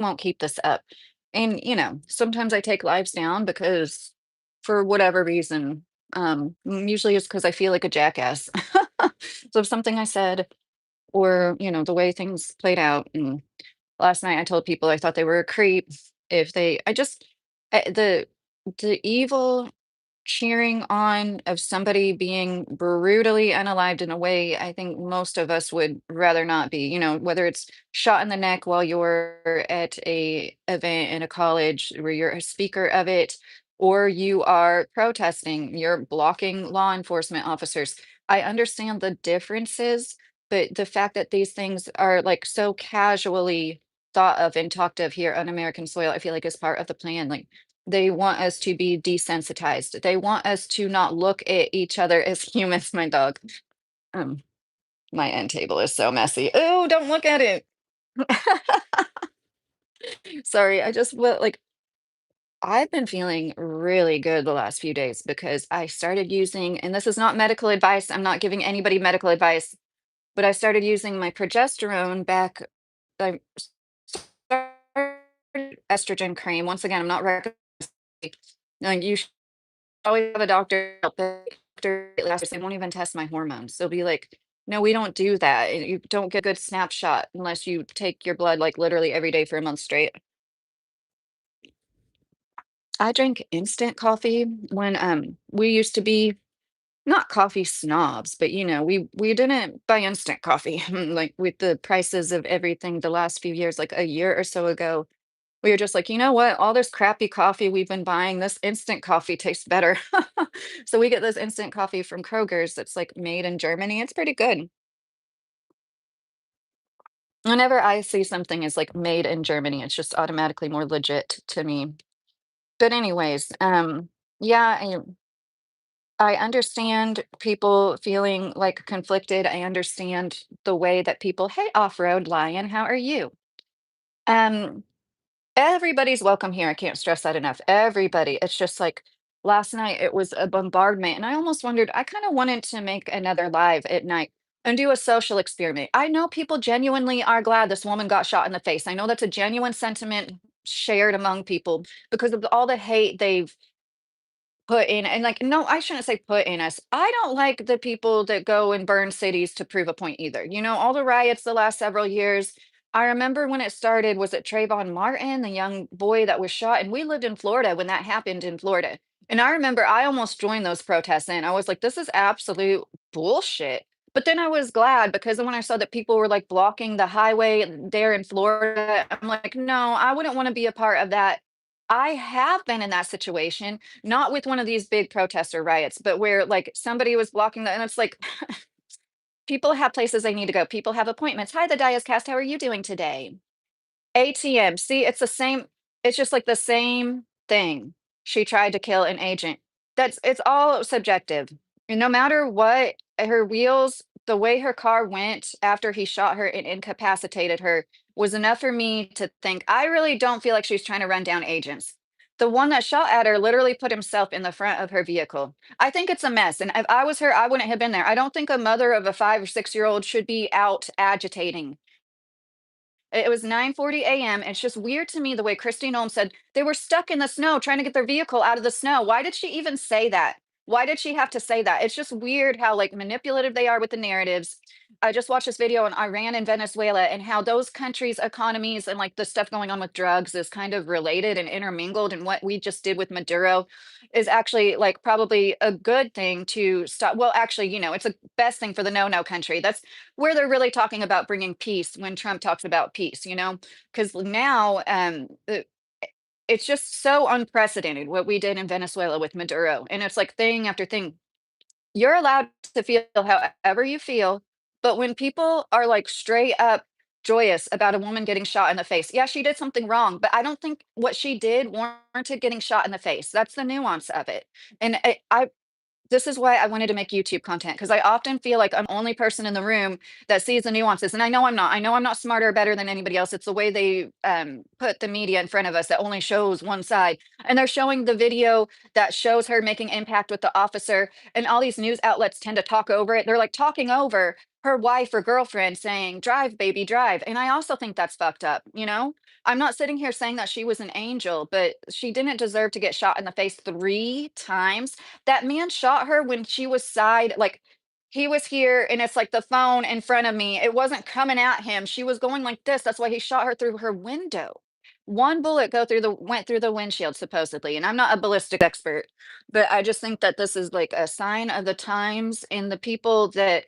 won't keep this up. And, sometimes I take lives down because for whatever reason, usually it's because I feel like a jackass. So if something I said or, the way things played out. And last night I told people I thought they were a creep. If they, I just, the evil cheering on of somebody being brutally unalived in a way I think most of us would rather not be, whether it's shot in the neck while you're at a event in a college where you're a speaker of it, or you are protesting, you're blocking law enforcement officers. I understand the differences, but the fact that these things are like so casually thought of and talked of here on American soil, I feel like is part of the plan. Like they want us to be desensitized. They want us to not look at each other as humans, my dog. Um, my end table is so messy. Oh, don't look at it. Sorry, I just like I've been feeling really good the last few days because I started using, and this is not medical advice, I'm not giving anybody medical advice, but I started using my progesterone back. I started estrogen cream. Once again, I'm not recommending. No, you always have a doctor out there. They won't even test my hormones. They'll be like, "No, we don't do that. You don't get a good snapshot unless you take your blood like literally every day for a month straight." I drink instant coffee when we used to be not coffee snobs, but we didn't buy instant coffee like with the prices of everything the last few years, like a year or so ago. We were just like, you know what? All this crappy coffee we've been buying, this instant coffee tastes better. So we get this instant coffee from Kroger's that's like made in Germany. It's pretty good. Whenever I see something is like made in Germany, it's just automatically more legit to me. But anyways, yeah, I understand people feeling like conflicted. I understand the way that people, hey, off-road lion, how are you? Um, Everybody's welcome here. I can't stress that enough. Everybody. It's just like last night it was a bombardment and I almost wondered, I kind of wanted to make another live at night and do a social experiment. I know people genuinely are glad this woman got shot in the face. I know that's a genuine sentiment shared among people because of all the hate they've put in. And like, no, I shouldn't say put in us. I don't like the people that go and burn cities to prove a point either. All the riots the last several years. I remember when it started, was it Trayvon Martin, the young boy that was shot? And we lived in Florida when that happened in Florida. And I remember I almost joined those protests and I was like, this is absolute bullshit. But then I was glad because when I saw that people were like blocking the highway there in Florida, I'm like, no, I wouldn't want to be a part of that. I have been in that situation, not with one of these big protester riots, but where like somebody was blocking the, and it's like people have places they need to go. People have appointments. Hi, the die is cast. How are you doing today? ATM. See, it's the same. It's just like the same thing. She tried to kill an agent. It's all subjective. And no matter what, her wheels, the way her car went after he shot her and incapacitated her was enough for me to think I really don't feel like she's trying to run down agents. The one that shot at her literally put himself in the front of her vehicle. I think it's a mess. And if I was her, I wouldn't have been there. I don't think a mother of a 5 or 6 year old should be out agitating. It was 9:40 AM. It's just weird to me the way Christine Holmes said they were stuck in the snow trying to get their vehicle out of the snow. Why did she even say that? Why did she have to say that? It's just weird how like manipulative they are with the narratives. I just watched this video on Iran and Venezuela and how those countries' economies and like the stuff going on with drugs is kind of related and intermingled. And what we just did with Maduro is actually like probably a good thing to stop. Well, actually, it's a best thing for the no country. That's where they're really talking about bringing peace when Trump talks about peace, because now it's just so unprecedented what we did in Venezuela with Maduro. And it's like thing after thing. You're allowed to feel however you feel, but when people are like straight up joyous about a woman getting shot in the face, yeah, she did something wrong, but I don't think what she did warranted getting shot in the face. That's the nuance of it. And I this is why I wanted to make YouTube content because I often feel like I'm the only person in the room that sees the nuances. And I know I'm not. I know I'm not smarter or better than anybody else. It's the way they put the media in front of us that only shows one side. And they're showing the video that shows her making impact with the officer. And all these news outlets tend to talk over it. They're like talking over her wife or girlfriend saying, "Drive, baby, drive." And I also think that's fucked up, you know? I'm not sitting here saying that she was an angel, but she didn't deserve to get shot in the face 3 times. That man shot her when she was like, he was here and it's like the phone in front of me. It wasn't coming at him. She was going like this. That's why he shot her through her window. One bullet went through the windshield supposedly. And I'm not a ballistic expert, but I just think that this is like a sign of the times and the people that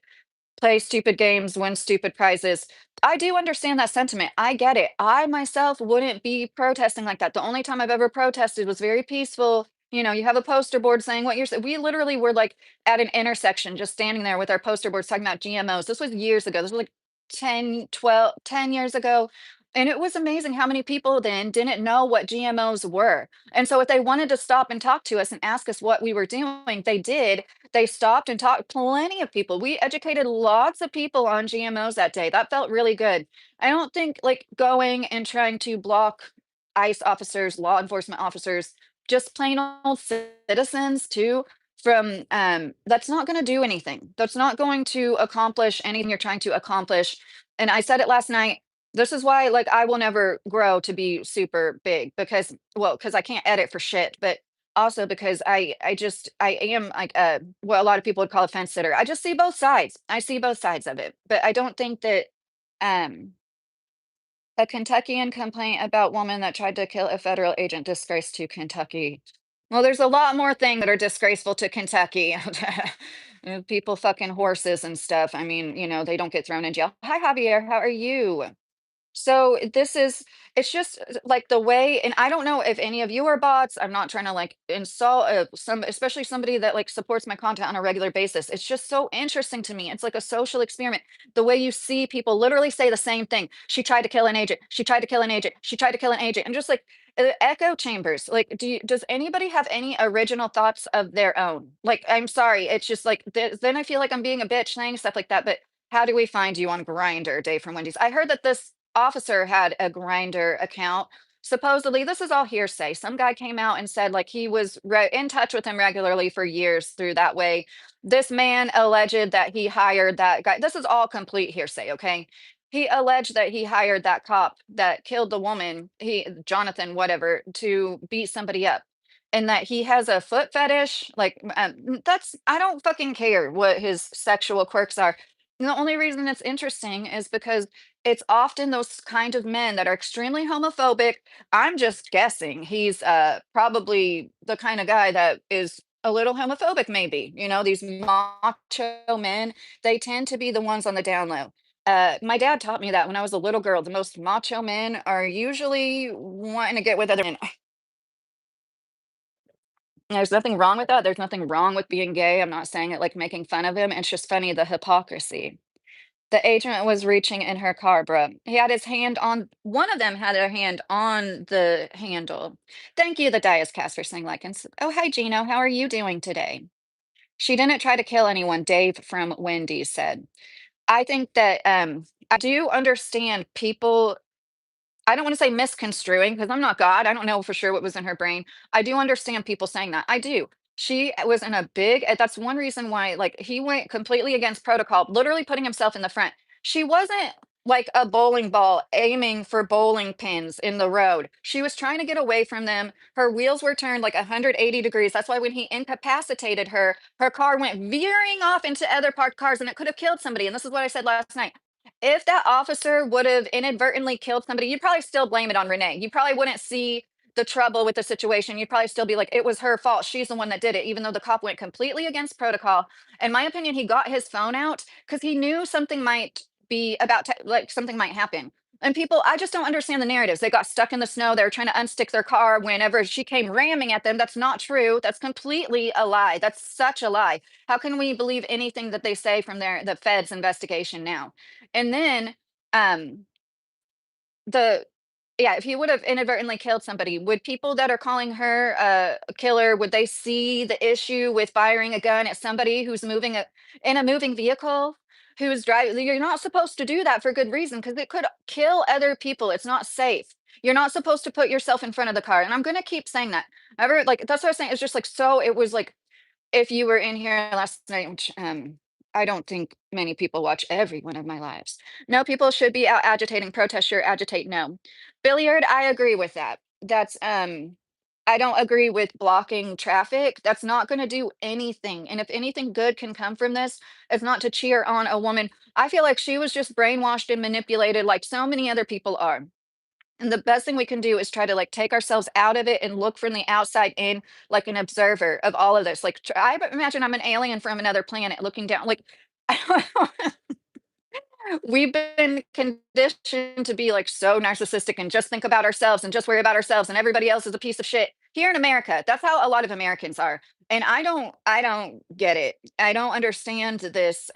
play stupid games, win stupid prizes. I do understand that sentiment. I get it. I myself wouldn't be protesting like that. The only time I've ever protested was very peaceful. You know, you have a poster board saying what you're saying. We literally were like at an intersection, just standing there with our poster boards talking about GMOs. This was years ago. This was like 10, 12, 10 years ago. And it was amazing how many people then didn't know what GMOs were. And so if they wanted to stop and talk to us and ask us what we were doing, they did. They stopped and talked plenty of people. We educated lots of people on GMOs that day. That felt really good. I don't think like going and trying to block ICE officers, law enforcement officers, just plain old citizens too from that's not going to do anything. That's not going to accomplish anything you're trying to accomplish. And I said it last night. This is why like I will never grow to be super big because well, because I can't edit for shit, but also because I am like what a lot of people would call a fence sitter. I just see both sides. I see both sides of it. But I don't think that um a Kentuckian complaint about woman that tried to kill a federal agent disgrace to Kentucky. Well, there's a lot more things that are disgraceful to Kentucky. People fucking horses and stuff. I mean, you know, they don't get thrown in jail. Hi, Javier. How are you? So this is it's just like the way, and I don't know if any of you are bots. I'm not trying to like insult some, especially somebody that like supports my content on a regular basis. It's just so interesting to me. It's like a social experiment. The way you see people literally say the same thing. She tried to kill an agent. She tried to kill an agent. She tried to kill an agent. And just like echo chambers. Like, does anybody have any original thoughts of their own? Like, I'm sorry. It's just like then I feel like I'm being a bitch saying stuff like that. But how do we find you on Grinder, Dave from Wendy's? I heard that this officer had a Grinder account. Supposedly, this is all hearsay. Some guy came out and said like he was in touch with him regularly for years through that way. This man alleged that he hired that guy. This is all complete hearsay, okay? He alleged that he hired that cop that killed the woman, he Jonathan whatever, to beat somebody up. And that he has a foot fetish. Like that's I don't fucking care what his sexual quirks are. And the only reason it's interesting is because it's often those kind of men that are extremely homophobic. I'm just guessing he's probably the kind of guy that is a little homophobic, maybe. You know, these macho men, they tend to be the ones on the down low. My dad taught me that when I was a little girl. The most macho men are usually wanting to get with other men. There's nothing wrong with that. There's nothing wrong with being gay. I'm not saying it like making fun of him. It's just funny the hypocrisy. The agent was reaching in her car, bruh. He had his hand on one of them had their hand on the handle. Thank you, the Dias Cast, for saying like, oh, hi, Gino. How are you doing today? She didn't try to kill anyone, Dave from Wendy's said. I think that I do understand people I don't wanna say misconstruing, because 'cause I'm not God, I don't know for sure what was in her brain. I do understand people saying that, I do. She was in a big that's one reason why, like, he went completely against protocol, literally putting himself in the front. She wasn't like a bowling ball aiming for bowling pins in the road. She was trying to get away from them. Her wheels were turned like 180 degrees. That's why when he incapacitated her, her car went veering off into other parked cars, and it could have killed somebody, and this is what I said last night. If that officer would have inadvertently killed somebody, you'd probably still blame it on Renee. You probably wouldn't see the trouble with the situation. You'd probably still be like, it was her fault. She's the one that did it, even though the cop went completely against protocol. In my opinion, he got his phone out because he knew something might be about to, like something might happen. And people, I just don't understand the narratives. They got stuck in the snow. They were trying to unstick their car whenever she came ramming at them. That's not true. That's completely a lie. That's such a lie. How can we believe anything that they say from the Fed's investigation now? And then um the yeah, if he would have inadvertently killed somebody, would people that are calling her a killer, would they see the issue with firing a gun at somebody who's moving in a moving vehicle, who's driving? You're not supposed to do that for good reason because it could kill other people. It's not safe. You're not supposed to put yourself in front of the car. And I'm gonna keep saying that. Ever like that's what I was saying. It's just like so it was like if you were in here last night, which I don't think many people watch every one of my lives. No, people should be out agitating, protest, sure, agitate, no. Billiard, I agree with that. I don't agree with blocking traffic. That's not gonna do anything, and if anything good can come from this, it's not to cheer on a woman. I feel like she was just brainwashed and manipulated like so many other people are. And the best thing we can do is try to, like, take ourselves out of it and look from the outside in like an observer of all of this. Like, I imagine I'm an alien from another planet looking down, like, we've been conditioned to be like so narcissistic and just think about ourselves and just worry about ourselves and everybody else is a piece of shit. Here in America, that's how a lot of Americans are. And I don't get it. I don't understand this.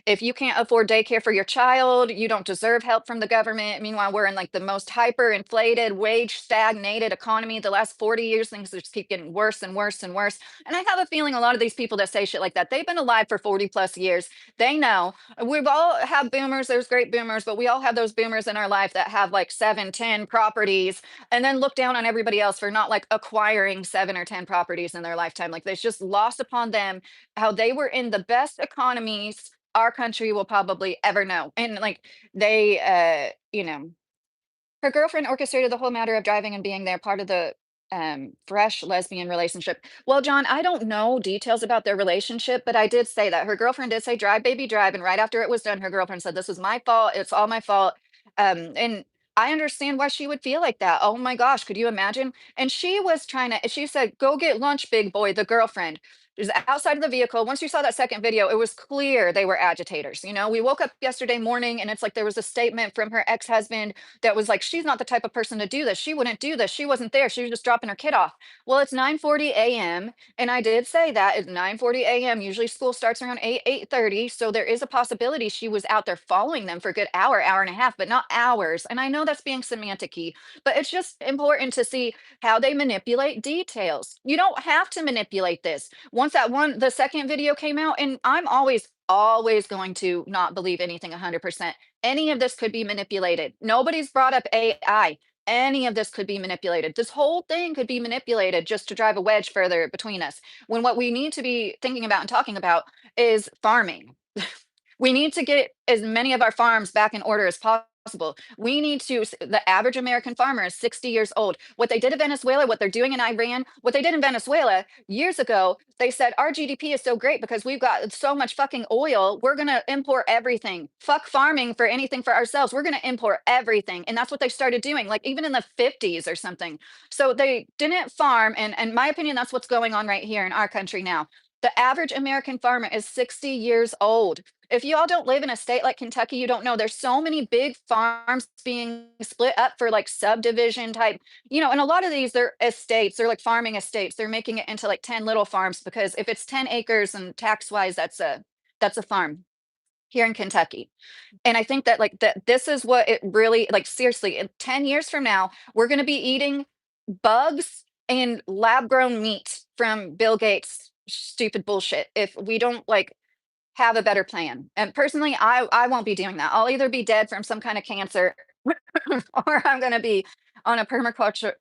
If you can't afford daycare for your child, you don't deserve help from the government. Meanwhile, we're in like the most hyper inflated, wage stagnated economy. The last 40 years, things just keep getting worse and worse and worse. And I have a feeling a lot of these people that say shit like that, they've been alive for 40 plus years. They know. We've all have boomers, there's great boomers, but we all have those boomers in our life that have like 7, 10 properties and then look down on everybody else for not like acquiring 7 or 10 properties in their lifetime. Like it's just lost upon them how they were in the best economies our country will probably ever know. And like they her girlfriend orchestrated the whole matter of driving and being there, part of the fresh lesbian relationship. Well, John, I don't know details about their relationship, but I did say that her girlfriend did say, drive, baby, drive. And right after it was done, her girlfriend said, this was my fault. It's all my fault. And I understand why she would feel like that. Oh my gosh, could you imagine? And she was trying to, she said, go get lunch, big boy, the girlfriend. She was outside of the vehicle. Once you saw that second video, it was clear they were agitators. You know, we woke up yesterday morning and it's like there was a statement from her ex husband that was like, she's not the type of person to do this. She wouldn't do this. She wasn't there. She was just dropping her kid off. Well, it's 9:40 a.m. And I did say that it's 9:40 a.m. Usually school starts around 8, 8:30. So there is a possibility she was out there following them for a good hour, hour and a half, but not hours. And I know that's being semanticy, but it's just important to see how they manipulate details. You don't have to manipulate this. Once the second video came out, and I'm always going to not believe anything 100%. Any of this could be manipulated. Nobody's brought up AI. Any of this could be manipulated. This whole thing could be manipulated just to drive a wedge further between us. When what we need to be thinking about and talking about is farming. We need to get as many of our farms back in order as possible. We need to, the average American farmer is 60 years old. What they did in Venezuela, what they're doing in Iran, what they did in Venezuela years ago, they said our GDP is so great because we've got so much fucking oil. We're going to import everything. Fuck farming for anything for ourselves. We're going to import everything. And that's what they started doing, like even in the 50s or something. So they didn't farm. And in my opinion, that's what's going on right here in our country now. The average American farmer is 60 years old. If you all don't live in a state like Kentucky, you don't know there's so many big farms being split up for like subdivision type, and a lot of these they're estates, they're like farming estates. They're making it into like 10 little farms because if it's 10 acres and tax wise, that's a farm here in Kentucky. And I think that like that this is what it really like seriously, in 10 years from now, we're gonna be eating bugs and lab grown meat from Bill Gates stupid bullshit if we don't like have a better plan. And personally, I won't be doing that. I'll either be dead from some kind of cancer or I'm going to be on a permaculture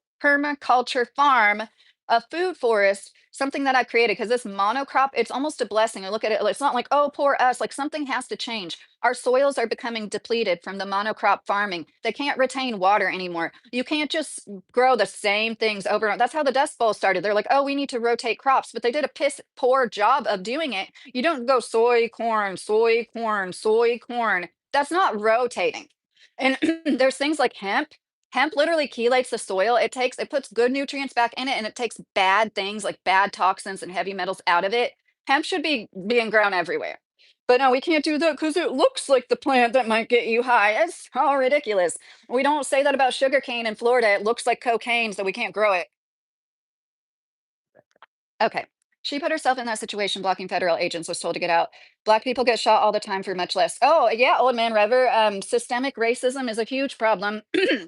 farm, a food forest, something that I created because this monocrop, it's almost a blessing. I look at it, it's not like, oh, poor us, like something has to change. Our soils are becoming depleted from the monocrop farming. They can't retain water anymore. You can't just grow the same things over and over. That's how the Dust Bowl started. They're like, oh, we need to rotate crops, but they did a piss poor job of doing it. You don't go soy, corn, soy, corn, soy, corn. That's not rotating. And there's things like hemp. Hemp literally chelates the soil. It puts good nutrients back in it and it takes bad things like bad toxins and heavy metals out of it. Hemp should be being grown everywhere. But no, we can't do that because it looks like the plant that might get you high. It's all ridiculous. We don't say that about sugarcane in Florida. It looks like cocaine, so we can't grow it. Okay. She put herself in that situation blocking federal agents, was told to get out. Black people get shot all the time for much less. Oh, yeah, old man Rever. Systemic racism is a huge problem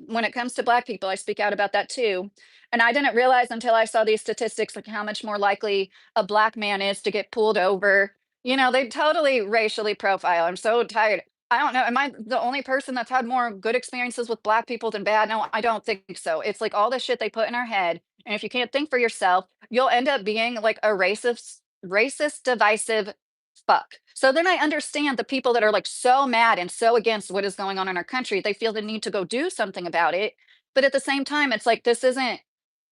when it comes to black people. I speak out about that too. And I didn't realize until I saw these statistics like how much more likely a black man is to get pulled over. They totally racially profile. I'm so tired. I don't know. Am I the only person that's had more good experiences with black people than bad? No, I don't think so. It's like all the shit they put in our head. And if you can't think for yourself, you'll end up being like a racist, divisive. fuck. So then I understand the people that are like so mad and so against what is going on in our country. They feel the need to go do something about it. But at the same time, it's like this isn't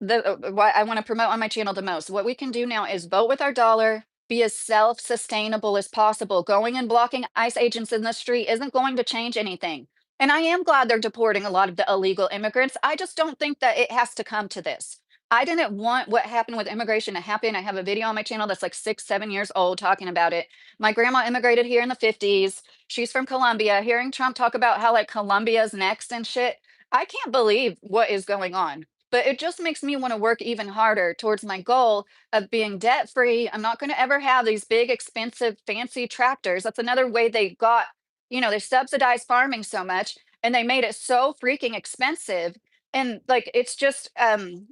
what I want to promote on my channel the most. What we can do now is vote with our dollar, be as self-sustainable as possible. Going and blocking ICE agents in the street isn't going to change anything. And I am glad they're deporting a lot of the illegal immigrants. I just don't think that it has to come to this. I didn't want what happened with immigration to happen. I have a video on my channel that's like 6, 7 years old talking about it. My grandma immigrated here in the 50s. She's from Colombia. Hearing Trump talk about how like Colombia's next and shit, I can't believe what is going on. But it just makes me want to work even harder towards my goal of being debt free. I'm not going to ever have these big, expensive, fancy tractors. That's another way they got, they subsidized farming so much and they made it so freaking expensive. And like, it's just,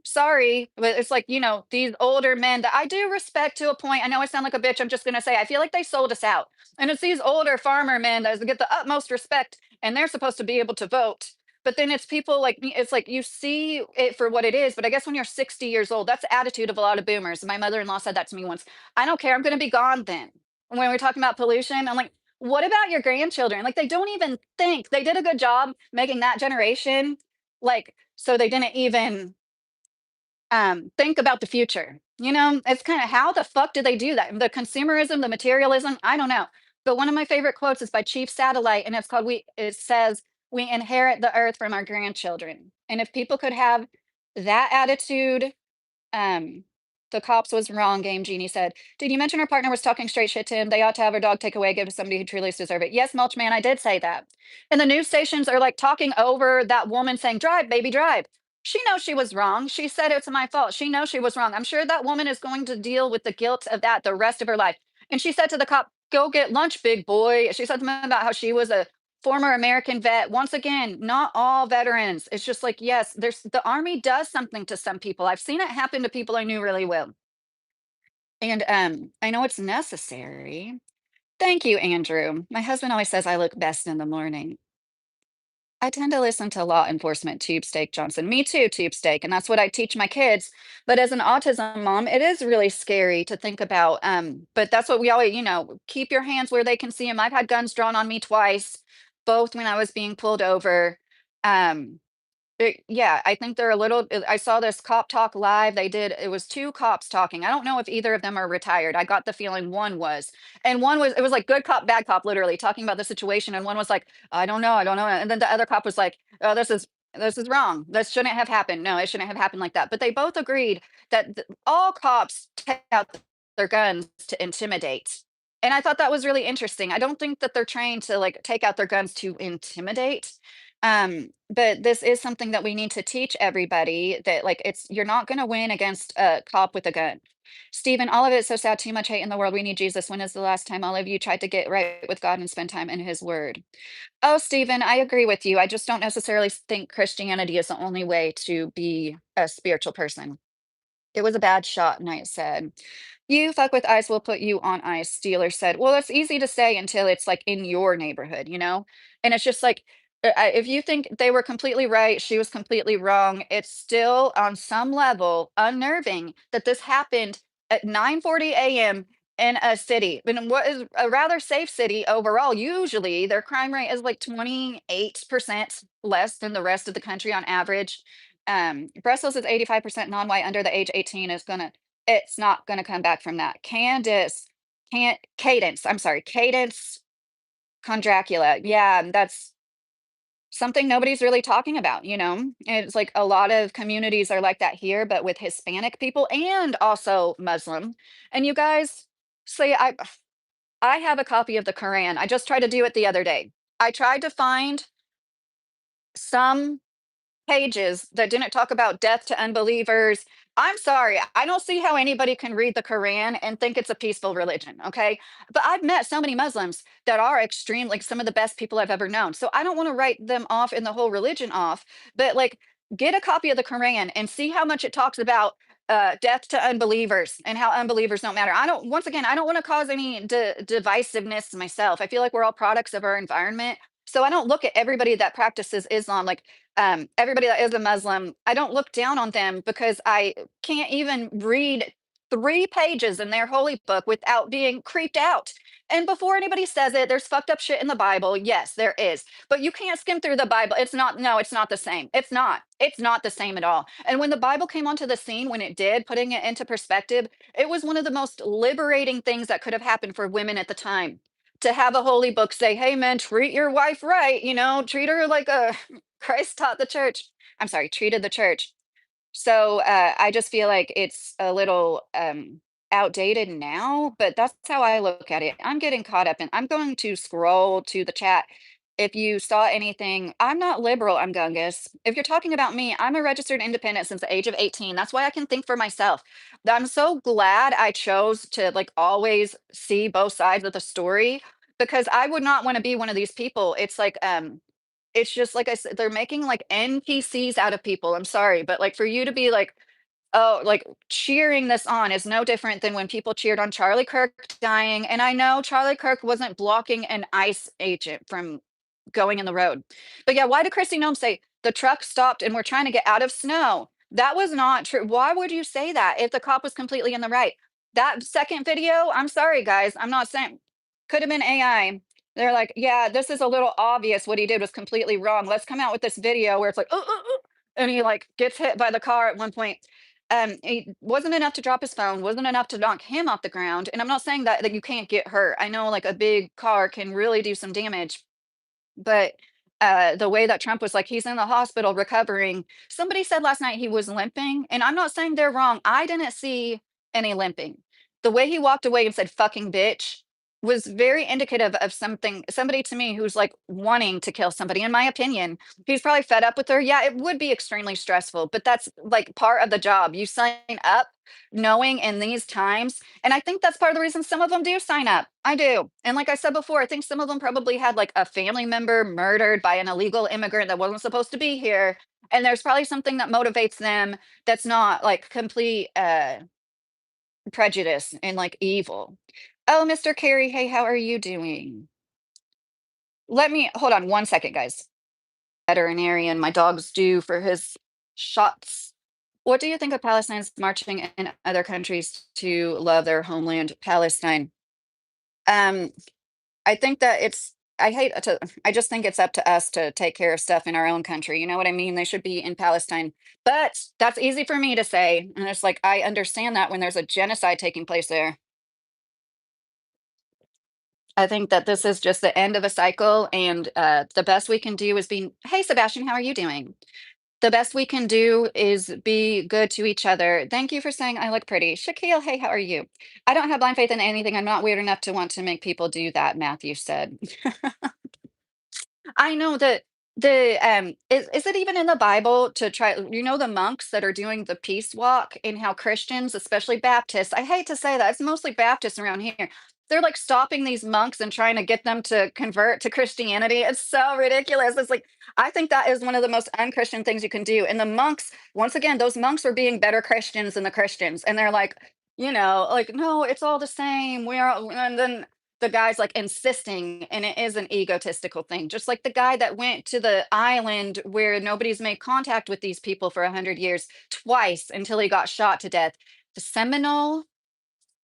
sorry, but it's like, these older men that I do respect to a point. I know I sound like a bitch. I'm just going to say, I feel like they sold us out. And it's these older farmer men that get the utmost respect and they're supposed to be able to vote, but then it's people like me, it's like you see it for what it is. But I guess when you're 60 years old, that's the attitude of a lot of boomers. My mother-in-law said that to me once. I don't care. I'm going to be gone then. When we're talking about pollution, I'm like, what about your grandchildren? Like, they don't even think they did a good job making that generation. Like, so they didn't even think about the future. It's kind of how the fuck did they do that? The consumerism, the materialism, I don't know. But one of my favorite quotes is by Chief Satellite, and it's called it says, "We inherit the earth from our grandchildren." And if people could have that attitude, um, the cops was wrong, Game Genie said. Did you mention her partner was talking straight shit to him? They ought to have her dog take away, give to somebody who truly deserve it. Yes, Mulch Man, I did say that. And the news stations are like talking over that woman saying, drive, baby, drive. She knows she was wrong. She said it's my fault. She knows she was wrong. I'm sure that woman is going to deal with the guilt of that the rest of her life. And she said to the cop, go get lunch, big boy. She said to him about how she was a former American vet. Once again, not all veterans. It's just like, yes, the army does something to some people. I've seen it happen to people I knew really well. And I know it's necessary. Thank you, Andrew. My husband always says I look best in the morning. I tend to listen to law enforcement, Tube Steak Johnson. Me too, Tube Steak. And that's what I teach my kids. But as an autism mom, it is really scary to think about. But that's what we always, keep your hands where they can see them. I've had guns drawn on me twice, both when I was being pulled over. Um, yeah, I think they're a little I saw this cop talk live. It was 2 cops talking. I don't know if either of them are retired. I got the feeling one was. And one was it was like good cop, bad cop, literally talking about the situation. And one was like, I don't know. And then the other cop was like, oh, this is wrong. This shouldn't have happened. No, it shouldn't have happened like that. But they both agreed that all cops take out their guns to intimidate. And I thought that was really interesting. I don't think that they're trained to like take out their guns to intimidate. But this is something that we need to teach everybody that like you're not gonna win against a cop with a gun. Stephen, all of it's so sad, too much hate in the world. We need Jesus. When is the last time all of you tried to get right with God and spend time in his word? Oh, Stephen, I agree with you. I just don't necessarily think Christianity is the only way to be a spiritual person. It was a bad shot, Knight said. You fuck with ice, we'll put you on ice, Steeler said. Well, it's easy to say until it's like in your neighborhood, you know? And it's just like, if you think they were completely right, she was completely wrong, it's still on some level unnerving that this happened at 9:40 a.m. in a city, in what is a rather safe city overall. Usually their crime rate is like 28% less than the rest of the country on average. Brussels is 85% non-white under the age 18 it's not gonna come back from that. I'm sorry, Cadence Condracula. Yeah, that's something nobody's really talking about, you know? And it's like a lot of communities are like that here, but with Hispanic people and also Muslim. And you guys say I have a copy of the Quran. I just tried to do it the other day. I tried to find some pages that didn't talk about death to unbelievers. I'm sorry, I don't see how anybody can read the Quran and think it's a peaceful religion, okay? But I've met so many Muslims that are extreme, like some of the best people I've ever known. So I don't want to write them off and the whole religion off, but like get a copy of the Quran and see how much it talks about death to unbelievers and how unbelievers don't matter. Once again, I don't want to cause any divisiveness myself. I feel like we're all products of our environment. So I don't look at everybody that practices Islam like everybody that is a Muslim. I don't look down on them because I can't even read 3 pages in their holy book without being creeped out. And before anybody says it, there's fucked up shit in the Bible. Yes, there is. But you can't skim through the Bible. It's not, no, it's not the same. It's not. It's not the same at all. And when the Bible came onto the scene, when it did, putting it into perspective, it was one of the most liberating things that could have happened for women at the time. To have a holy book say, hey, man, treat your wife right, treat her like a Christ taught the church. I'm sorry, treated the church. So, I just feel like it's a little, outdated now, but that's how I look at it. I'm getting caught up I'm going to scroll to the chat. If you saw anything, I'm not liberal, I'm Gungus. If you're talking about me, I'm a registered independent since the age of 18. That's why I can think for myself. I'm so glad I chose to like always see both sides of the story because I would not want to be one of these people. It's just like I said, they're making like NPCs out of people. I'm sorry, but like for you to be like, oh, like cheering this on is no different than when people cheered on Charlie Kirk dying. And I know Charlie Kirk wasn't blocking an ICE agent from going in the road. But yeah, why did Christy Nome say the truck stopped and we're trying to get out of snow? That was not true. Why would you say that if the cop was completely in the right? That second video, I'm sorry, guys. I'm not saying could have been AI. They're like, yeah, this is a little obvious. What he did was completely wrong. Let's come out with this video where it's like, and he like gets hit by the car at one point. It wasn't enough to drop his phone, wasn't enough to knock him off the ground. And I'm not saying that you can't get hurt. I know like a big car can really do some damage, but, the way that Trump was like, "He's in the hospital recovering." Somebody said last night he was limping, and I'm not saying they're wrong. I didn't see any limping. The way he walked away and said, "Fucking bitch," was very indicative of somebody to me who's, like, wanting to kill somebody, in my opinion. He's probably fed up with her. Yeah, it would be extremely stressful, but that's, like, part of the job. You sign up knowing in these times and I think that's part of the reason some of them do sign up. I do. And like I said before, I think some of them probably had like a family member murdered by an illegal immigrant that wasn't supposed to be here. And there's probably something that motivates them that's not like complete prejudice and like evil. Oh, Mr. Carey, hey, how are you doing? Let me hold on 1 second, guys. Veterinarian, my dog's due for his shots. What do you think of Palestine's marching in other countries to love their homeland, Palestine? Um, I think that I just think it's up to us to take care of stuff in our own country. You know what I mean? They should be in Palestine. But that's easy for me to say. And it's like I understand that when there's a genocide taking place there. I think that this is just the end of a cycle, and the best we can do is be, hey, Sebastian, how are you doing? The best we can do is be good to each other. Thank you for saying I look pretty. Shaquille, hey, how are you? I don't have blind faith in anything. I'm not weird enough to want to make people do that, Matthew said. I know that is it even in the Bible to try the monks that are doing the peace walk and how Christians, especially Baptists, I hate to say that, it's mostly Baptists around here. They're like stopping these monks and trying to get them to convert to Christianity. It's so ridiculous. It's like I think that is one of the most unchristian things you can do. And the monks, once again, those monks are being better Christians than the Christians. And they're like, like, no, it's all the same. We are, and then the guy's like insisting, and it is an egotistical thing. Just like the guy that went to the island where nobody's made contact with these people for 100 years twice until he got shot to death. The Seminole,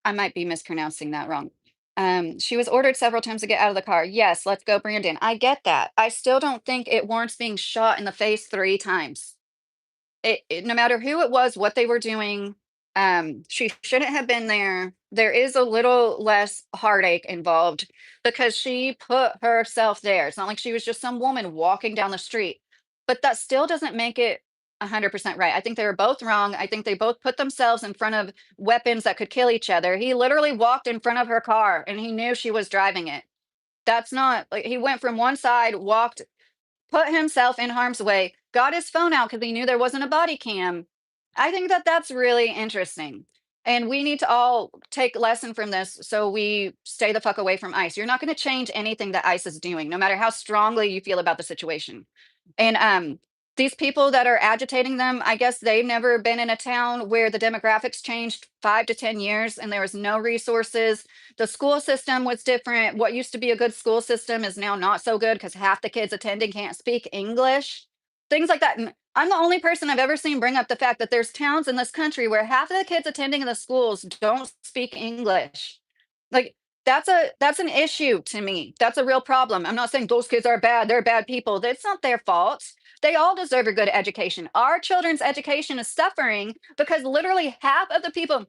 I might be mispronouncing that wrong. She was ordered several times to get out of the car. Yes, let's go, Brandon. I get that. I still don't think it warrants being shot in the face 3 times. No matter who it was, what they were doing, she shouldn't have been there. There is a little less heartache involved because she put herself there. It's not like she was just some woman walking down the street, but that still doesn't make it 100% right. I think they were both wrong. I think they both put themselves in front of weapons that could kill each other. He literally walked in front of her car and he knew she was driving it. That's not like he went from one side, walked, put himself in harm's way, got his phone out because he knew there wasn't a body cam. I think that that's really interesting. And we need to all take lesson from this so we stay the fuck away from ICE. You're not going to change anything that ICE is doing, no matter how strongly you feel about the situation. And these people that are agitating them, I guess they've never been in a town where the demographics changed 5 to 10 years and there was no resources. The school system was different. What used to be a good school system is now not so good because half the kids attending can't speak English. Things like that. I'm the only person I've ever seen bring up the fact that there's towns in this country where half of the kids attending the schools don't speak English. Like, that's an issue to me. That's a real problem. I'm not saying those kids are bad, they're bad people. That's not their fault. They all deserve a good education. Our children's education is suffering because literally half of the people,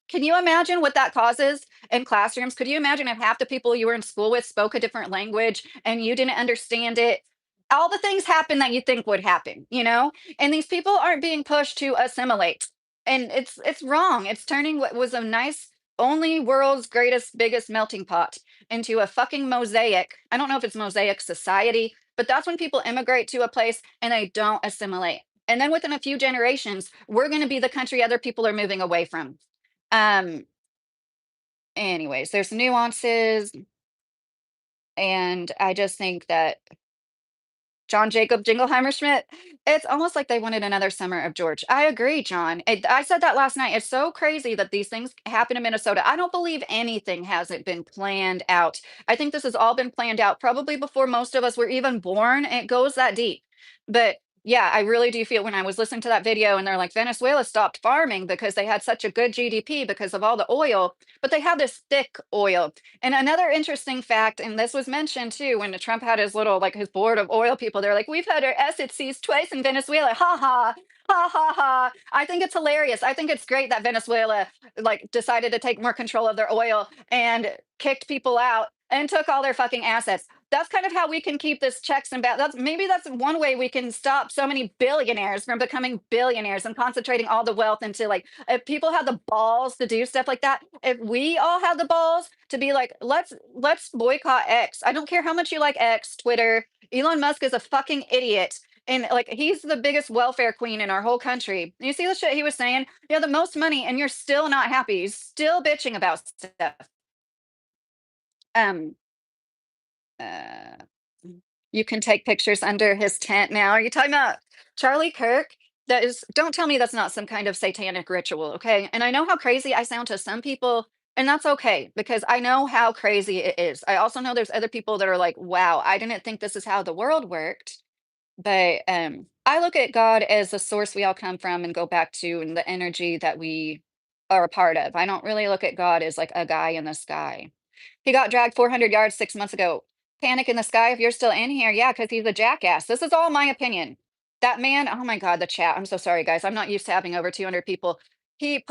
can you imagine what that causes in classrooms? Could you imagine if half the people you were in school with spoke a different language and you didn't understand it? All the things happen that you think would happen, you know? And these people aren't being pushed to assimilate. And it's wrong. It's turning what was a nice only world's greatest biggest melting pot into a fucking mosaic. I don't know if it's mosaic society, but that's when people immigrate to a place and they don't assimilate. And then within a few generations, we're going to be the country other people are moving away from. um, Anyways, there's nuances, and I just think that John Jacob Jingleheimer Schmidt, it's almost like they wanted another Summer of George. I agree, John. I said that last night. It's so crazy that these things happen in Minnesota. I don't believe anything hasn't been planned out. I think this has all been planned out probably before most of us were even born. It goes that deep. But yeah, I really do feel when I was listening to that video and they're like, Venezuela stopped farming because they had such a good GDP because of all the oil, but they have this thick oil. And another interesting fact, and this was mentioned too when Trump had his little, like his board of oil people, they're like, we've had our assets seized twice in Venezuela. Ha ha. Ha ha ha. I think it's hilarious. I think it's great that Venezuela like decided to take more control of their oil and kicked people out and took all their fucking assets. That's kind of how we can keep this checks and balance. That's one way we can stop so many billionaires from becoming billionaires and concentrating all the wealth into like, if people have the balls to do stuff like that, if we all have the balls to be like, let's boycott X. I don't care how much you like X, Twitter. Elon Musk is a fucking idiot. And like he's the biggest welfare queen in our whole country. You see the shit he was saying? You have the most money and you're still not happy. You're still bitching about stuff. Um uh you can take pictures under his tent now. Are you talking about Charlie Kirk? That is, don't tell me that's not some kind of satanic ritual, okay? And I know how crazy I sound to some people, and that's okay because I know how crazy it is. I also know there's other people that are like, wow, I didn't think this is how the world worked. But I look at God as the source we all come from and go back to and the energy that we are a part of. I don't really look at God as like a guy in the sky. He got dragged 400 yards 6 months ago. Panic in the sky if you're still in here. Yeah, because he's a jackass. This is all my opinion. That man, oh my God, the chat. I'm so sorry, guys. I'm not used to having over 200 people. He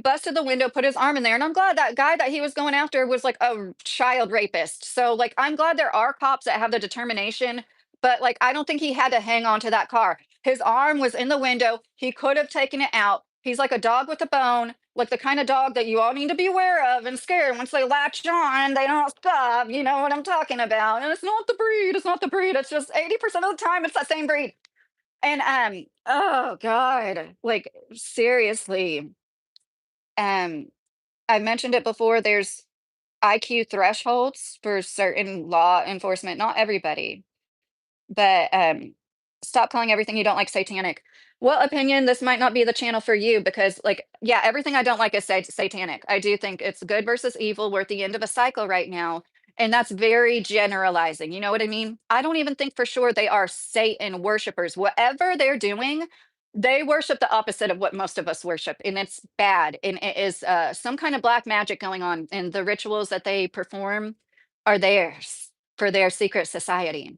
busted the window, put his arm in there, and I'm glad that guy that he was going after was like a child rapist. So like I'm glad there are cops that have the determination, but like I don't think he had to hang on to that car. His arm was in the window. He could have taken it out. He's like a dog with a bone, like the kind of dog that you all need to be aware of and scared. Once they latch on, they don't stop. You know what I'm talking about. And it's not the breed. It's not the breed. It's just 80% of the time it's that same breed. And oh God, like seriously. Um, I mentioned it before. There's IQ thresholds for certain law enforcement. Not everybody, but stop calling everything you don't like satanic. What opinion? This might not be the channel for you because, like, yeah, everything I don't like is satanic. I do think it's good versus evil. We're at the end of a cycle right now, and that's very generalizing. You know what I mean? I don't even think for sure they are Satan worshipers. Whatever they're doing, they worship the opposite of what most of us worship, and it's bad. And it is some kind of black magic going on, and the rituals that they perform are theirs for their secret society.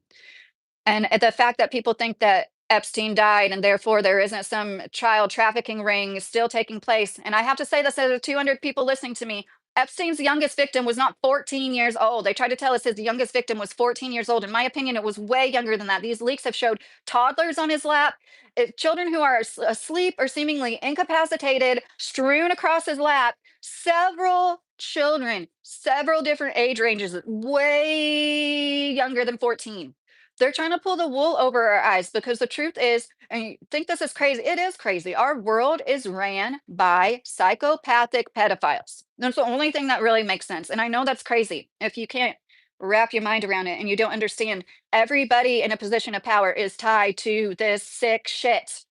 And the fact that people think that Epstein died and therefore there isn't some child trafficking ring still taking place. And I have to say this as 200 people listening to me. Epstein's youngest victim was not 14 years old. They tried to tell us his youngest victim was 14 years old. In my opinion, it was way younger than that. These leaks have showed toddlers on his lap, children who are asleep or seemingly incapacitated, strewn across his lap. Several children, several different age ranges, way younger than 14. They're trying to pull the wool over our eyes because the truth is, and you think this is crazy, it is crazy. Our world is ran by psychopathic pedophiles. That's the only thing that really makes sense. And I know that's crazy. If you can't wrap your mind around it and you don't understand, everybody in a position of power is tied to this sick shit.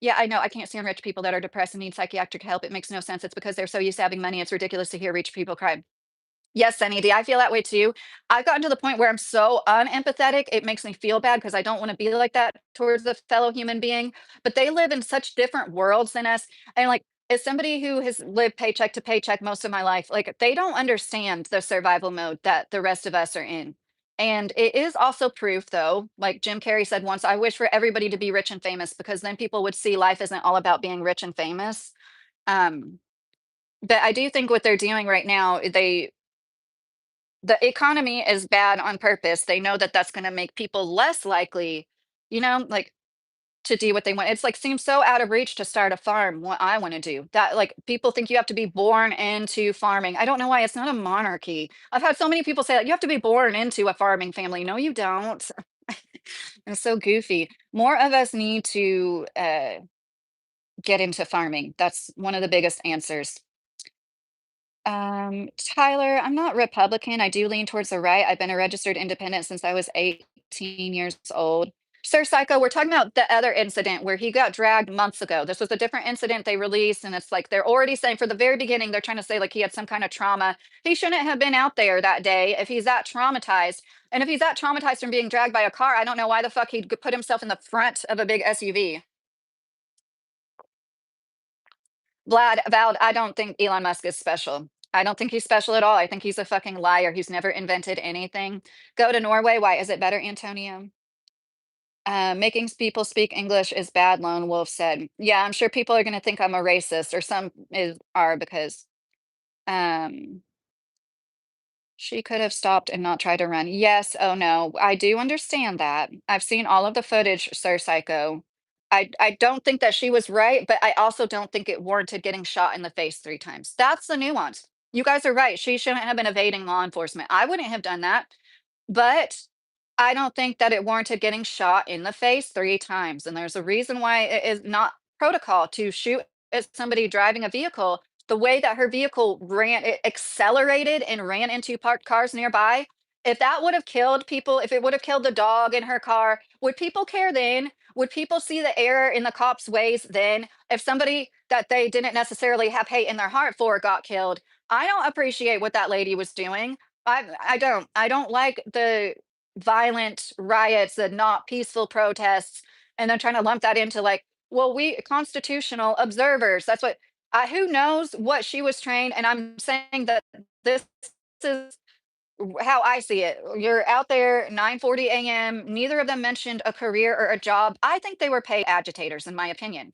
Yeah, I know. I can't stand rich people that are depressed and need psychiatric help. It makes no sense. It's because they're so used to having money. It's ridiculous to hear rich people cry. Yes, Sunny D, I feel that way too. I've gotten to the point where I'm so unempathetic, it makes me feel bad because I don't wanna be like that towards a fellow human being, but they live in such different worlds than us, and, like, as somebody who has lived paycheck to paycheck most of my life, like, they don't understand the survival mode that the rest of us are in, and it is also proof, though, like Jim Carrey said once, "I wish for everybody to be rich and famous because then people would see life isn't all about being rich and famous." Um, but I do think what they're doing right now, the economy is bad on purpose. They know that that's gonna make people less likely, like, to do what they want. It's, like, seems so out of reach to start a farm, what I wanna do. That like, people think you have to be born into farming. I don't know why, it's not a monarchy. I've had so many people say that, "You have to be born into a farming family." No, you don't. It's so goofy. More of us need to, get into farming. That's one of the biggest answers. Tyler, I'm not Republican. I do lean towards the right. I've been a registered independent since I was 18 years old. Sir Psycho, we're talking about the other incident where he got dragged months ago. This was a different incident they released, and it's like they're already saying for the very beginning, they're trying to say like he had some kind of trauma. He shouldn't have been out there that day if he's that traumatized. And if he's that traumatized from being dragged by a car, I don't know why the fuck he'd put himself in the front of a big SUV. Vowed, I don't think Elon Musk is special. I don't think he's special at all. I think he's a fucking liar who's never invented anything. Go to Norway. Why is it better, Antonio? Making people speak English is bad, Lone Wolf said. Yeah, I'm sure people are going to think I'm a racist, or some are because um, she could have stopped and not tried to run. Yes, oh no, I do understand that. I've seen all of the footage, Sir Psycho. I don't think that she was right, but I also don't think it warranted getting shot in the face 3 times. That's the nuance. You guys are right. She shouldn't have been evading law enforcement. I wouldn't have done that. But I don't think that it warranted getting shot in the face 3 times, and there's a reason why it is not protocol to shoot at somebody driving a vehicle the way that her vehicle ran. It accelerated and ran into parked cars nearby. If that would have killed people, if it would have killed the dog in her car, would people care then? Would people see the error in the cops' ways then? If somebody that they didn't necessarily have hate in their heart for got killed, I don't appreciate what that lady was doing. I don't. I don't like the violent riots, the not peaceful protests, and then trying to lump that into like, well, we constitutional observers. That's what who knows what she was trained. And I'm saying that this is how I see it. You're out there 9:40 a.m. Neither of them mentioned a career or a job. I think they were paid agitators, in my opinion.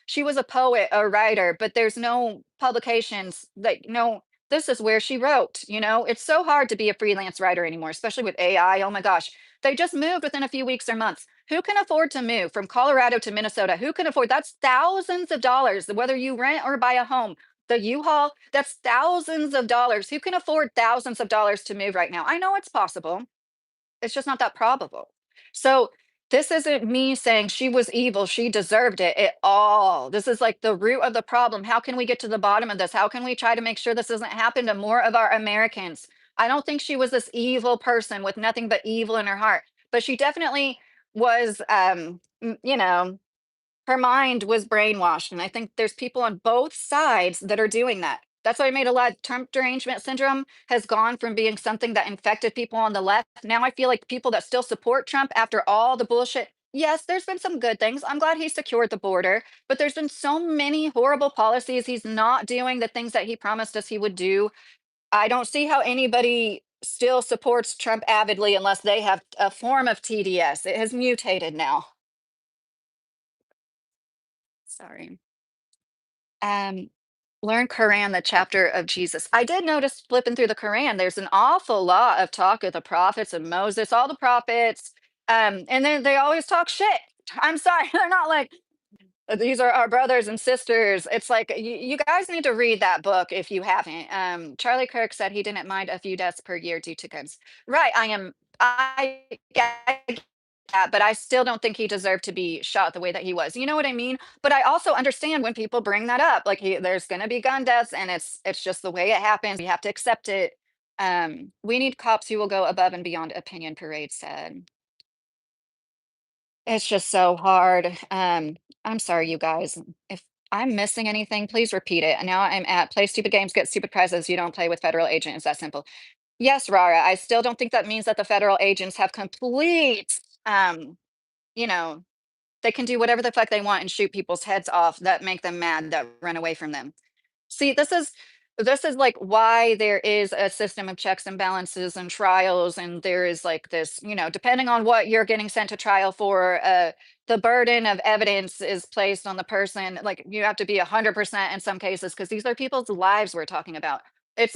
She was a poet, a writer, but there's no publications like no. This is where she wrote. It's so hard to be a freelance writer anymore, especially with AI. Oh my gosh, they just moved within a few weeks or months. Who can afford to move from Colorado to Minnesota? Who can afford? That's thousands of dollars, whether you rent or buy a home. The U-Haul, that's thousands of dollars. Who can afford thousands of dollars to move right now? I know it's possible. It's just not that probable. So this isn't me saying she was evil, she deserved it at all. This is like the root of the problem. How can we get to the bottom of this? How can we try to make sure this doesn't happen to more of our Americans? I don't think she was this evil person with nothing but evil in her heart, but she definitely was her mind was brainwashed, and I think there's people on both sides that are doing that. That's why I made a lot. Trump derangement syndrome has gone from being something that infected people on the left. Now I feel like people that still support Trump after all the bullshit. Yes, there's been some good things. I'm glad he secured the border, but there's been so many horrible policies. He's not doing the things that he promised us he would do. I don't see how anybody still supports Trump avidly unless they have a form of TDS. It has mutated now. Sorry. Um, Learn Quran, the chapter of Jesus. I did notice flipping through the Quran, there's an awful lot of talk of the prophets and Moses, all the prophets. And then they always talk shit. I'm sorry, they're not like these are our brothers and sisters. It's like you guys need to read that book if you haven't. Charlie Kirk said he didn't mind a few deaths per year due to guns. Right, I that, but I still don't think he deserved to be shot the way that he was. You know what I mean? But I also understand when people bring that up. Like there's going to be gun deaths, and it's just the way it happens. We have to accept it. We need cops who will go above and beyond. Opinion Parade said. It's just so hard. I'm sorry, you guys. If I'm missing anything? Please repeat it. And now I'm at play stupid games, get stupid prizes. You don't play with federal agent. It's that simple. Yes, Rara. I still don't think that means that the federal agents have complete, you know, they can do whatever the fuck they want and shoot people's heads off that make them mad that run away from them. See, this is like why there is a system of checks and balances and trials, and there is like this, depending on what you're getting sent to trial for, the burden of evidence is placed on the person. Like you have to be 100% in some cases because these are people's lives we're talking about. It's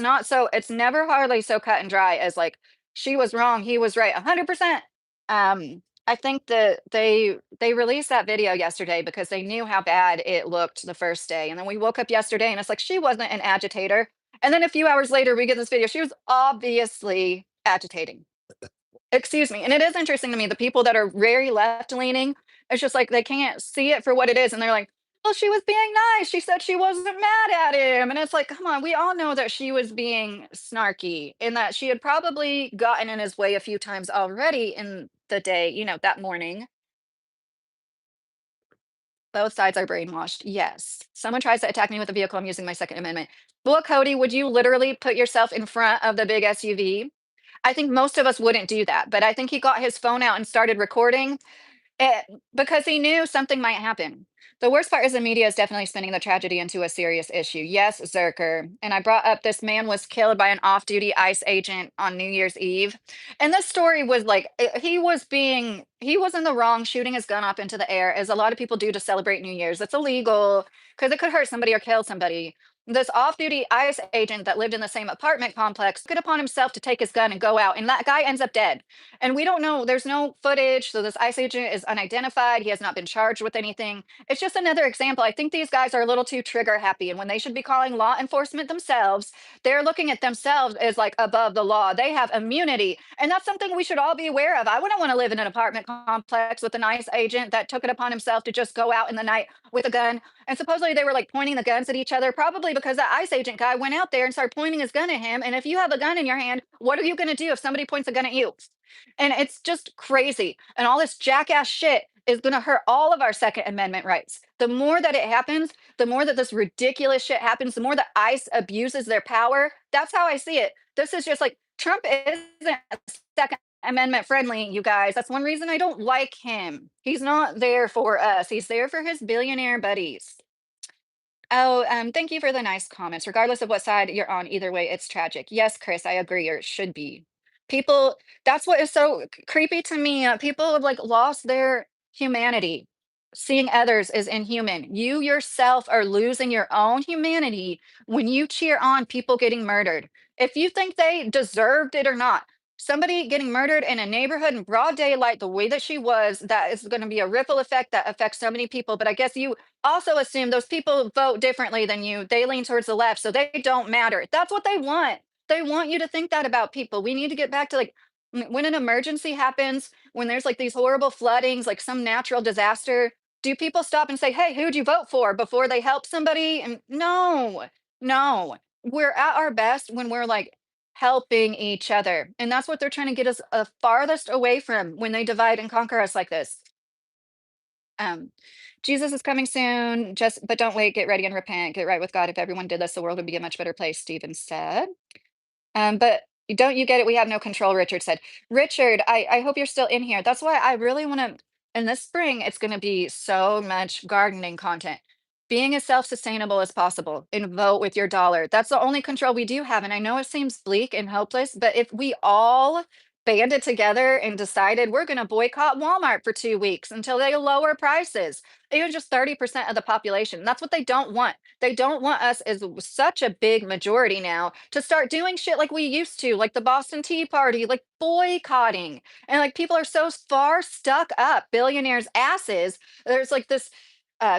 never hardly so cut and dry as like she was wrong, he was right, 100%. I think that they released that video yesterday because they knew how bad it looked the first day, and then we woke up yesterday and it's like, she wasn't an agitator, and then a few hours later, we get this video, she was obviously agitating. Excuse me, and it is interesting to me, the people that are very left-leaning, it's just like they can't see it for what it is, and they're like, "Well, she was being nice, she said she wasn't mad at him," and it's like, "Come on, we all know that she was being snarky and that she had probably gotten in his way a few times already in the day, that morning." Both sides are brainwashed, yes. Someone tries to attack me with a vehicle, I'm using my Second Amendment. Well, Cody, would you literally put yourself in front of the big SUV? I think most of us wouldn't do that, but I think he got his phone out and started recording, Eh, because he knew something might happen. The worst part is the media is definitely spinning the tragedy into a serious issue. Yes, Zerker. And I brought up this man was killed by an off-duty ICE agent on New Year's Eve. And this story was like he was in the wrong shooting his gun up into the air, as a lot of people do to celebrate New Year's. It's illegal because it could hurt somebody or kill somebody. This off-duty ICE agent that lived in the same apartment complex took it upon himself to take his gun and go out, and that guy ends up dead. And we don't know, there's no footage. So this ICE agent is unidentified. He has not been charged with anything. It's just another example. I think these guys are a little too trigger happy. And when they should be calling law enforcement themselves, they're looking at themselves as like above the law. They have immunity. And that's something we should all be aware of. I wouldn't want to live in an apartment complex with an ICE agent that took it upon himself to just go out in the night with a gun. And supposedly they were like pointing the guns at each other, probably because that ICE agent guy went out there and started pointing his gun at him. And if you have a gun in your hand, what are you going to do if somebody points a gun at you? And it's just crazy. And all this jackass shit is going to hurt all of our Second Amendment rights. The more that it happens, the more that this ridiculous shit happens, the more that ICE abuses their power. That's how I see it. This is just like Trump isn't Second Amendment friendly, you guys. That's one reason I don't like him. He's not there for us, he's there for his billionaire buddies. Oh, thank you for the nice comments. Regardless of what side you're on, either way, it's tragic. Yes, Chris, I agree, or it should be. People, that's what is so creepy to me. People have like lost their humanity. Seeing others is inhuman. You yourself are losing your own humanity when you cheer on people getting murdered. If you think they deserved it or not, somebody getting murdered in a neighborhood in broad daylight, the way that she was, that is going to be a ripple effect that affects so many people. But I guess you also assume those people vote differently than you. They lean towards the left, so they don't matter. That's what they want. They want you to think that about people. We need to get back to like when an emergency happens, when there's like these horrible floodings, like some natural disaster, do people stop and say, "Hey, who'd you vote for?" before they help somebody? And no, no. We're at our best when we're like helping each other. And that's what they're trying to get us farthest away from when they divide and conquer us like this. Um, Jesus is coming soon. Just but don't wait, get ready and repent, get right with God. If everyone did this, the world would be a much better place, Stephen said. But don't you get it? We have no control, Richard said. Richard, I hope you're still in here. That's why I really want to, in this spring, it's going to be so much gardening content. Being as self sustainable as possible and vote with your dollar. That's the only control we do have. And I know it seems bleak and hopeless, but if we all banded together and decided we're going to boycott Walmart for 2 weeks until they lower prices, even just 30% of the population, that's what they don't want. They don't want us as such a big majority now to start doing shit like we used to, like the Boston Tea Party, like boycotting. And like people are so far stuck up billionaires' asses. There's like this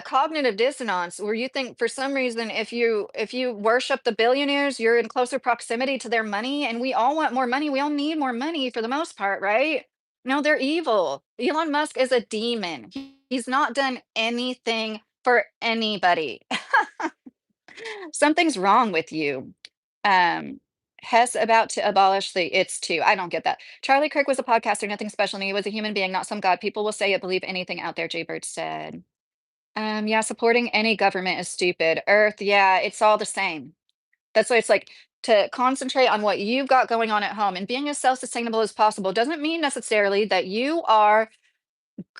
cognitive dissonance where you think for some reason if you worship the billionaires, you're in closer proximity to their money, and we all want more money. We all need more money for the most part, right? No, they're evil. Elon Musk is a demon. He's not done anything for anybody. Something's wrong with you. Um, Hess about to abolish the it's too. I don't get that. Charlie Kirk was a podcaster, nothing special. And he was a human being, not some god. People will say it, believe anything out there, Jaybird said. Yeah, supporting any government is stupid. Earth, yeah, it's all the same. That's why it's like to concentrate on what you've got going on at home and being as self-sustainable as possible doesn't mean necessarily that you are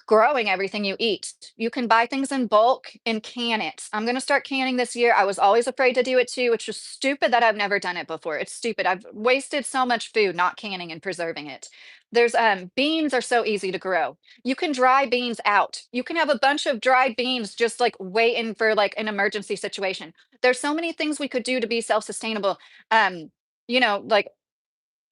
growing everything you eat. You can buy things in bulk and can it. I'm going to start canning this year. I was always afraid to do it too. It's just stupid that I've never done it before. It's stupid. I've wasted so much food not canning and preserving it. There's beans are so easy to grow. You can dry beans out. You can have a bunch of dried beans just like waiting for like an emergency situation. There's so many things we could do to be self-sustainable. Um, like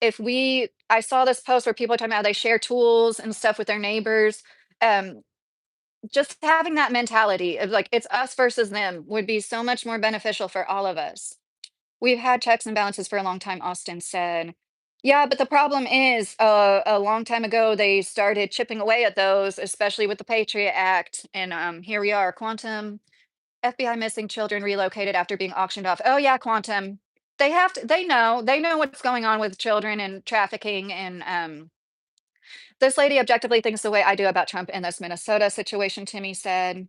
if we I saw this post where people are talking about how they share tools and stuff with their neighbors. Um, just having that mentality of like it's us versus them would be so much more beneficial for all of us. We've had checks and balances for a long time, Austin said. Yeah, but the problem is a long time ago they started chipping away at those, especially with the Patriot Act. And here we are, quantum FBI missing children relocated after being auctioned off. Oh yeah, quantum. They know what's going on with children and trafficking and this lady objectively thinks the way I do about Trump in this Minnesota situation, Timmy said.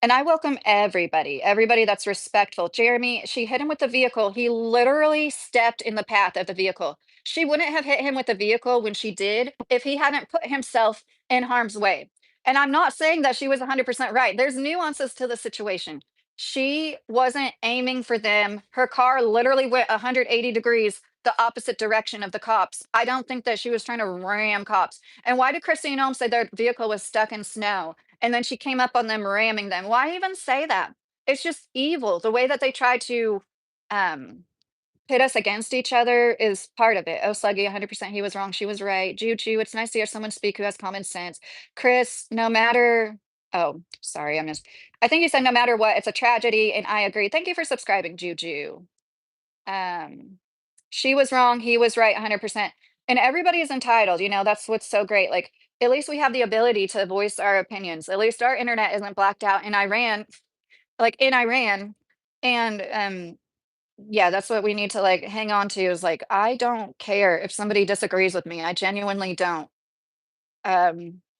And I welcome everybody that's respectful. Jeremy, she hit him with the vehicle. He literally stepped in the path of the vehicle. She wouldn't have hit him with the vehicle when she did if he hadn't put himself in harm's way. And I'm not saying that she was 100% right. There's nuances to the situation. She wasn't aiming for them. Her car literally went 180 degrees the opposite direction of the cops. I don't think that she was trying to ram cops. And why did Christine Holmes say their vehicle was stuck in snow? And then she came up on them ramming them. Why even say that? It's just evil. The way that they try to um, pit us against each other is part of it. Oh, Sluggy, 100% he was wrong. She was right. Juju, it's nice to hear someone speak who has common sense. Chris, no matter. Oh, sorry. I think you said no matter what, it's a tragedy. And I agree. Thank you for subscribing, Juju. Um, she was wrong. He was right 100%. And everybody is entitled. That's what's so great. Like, at least we have the ability to voice our opinions. At least our internet isn't blacked out in Iran, like in Iran. And yeah, that's what we need to like hang on to is like, I don't care if somebody disagrees with me. I genuinely don't.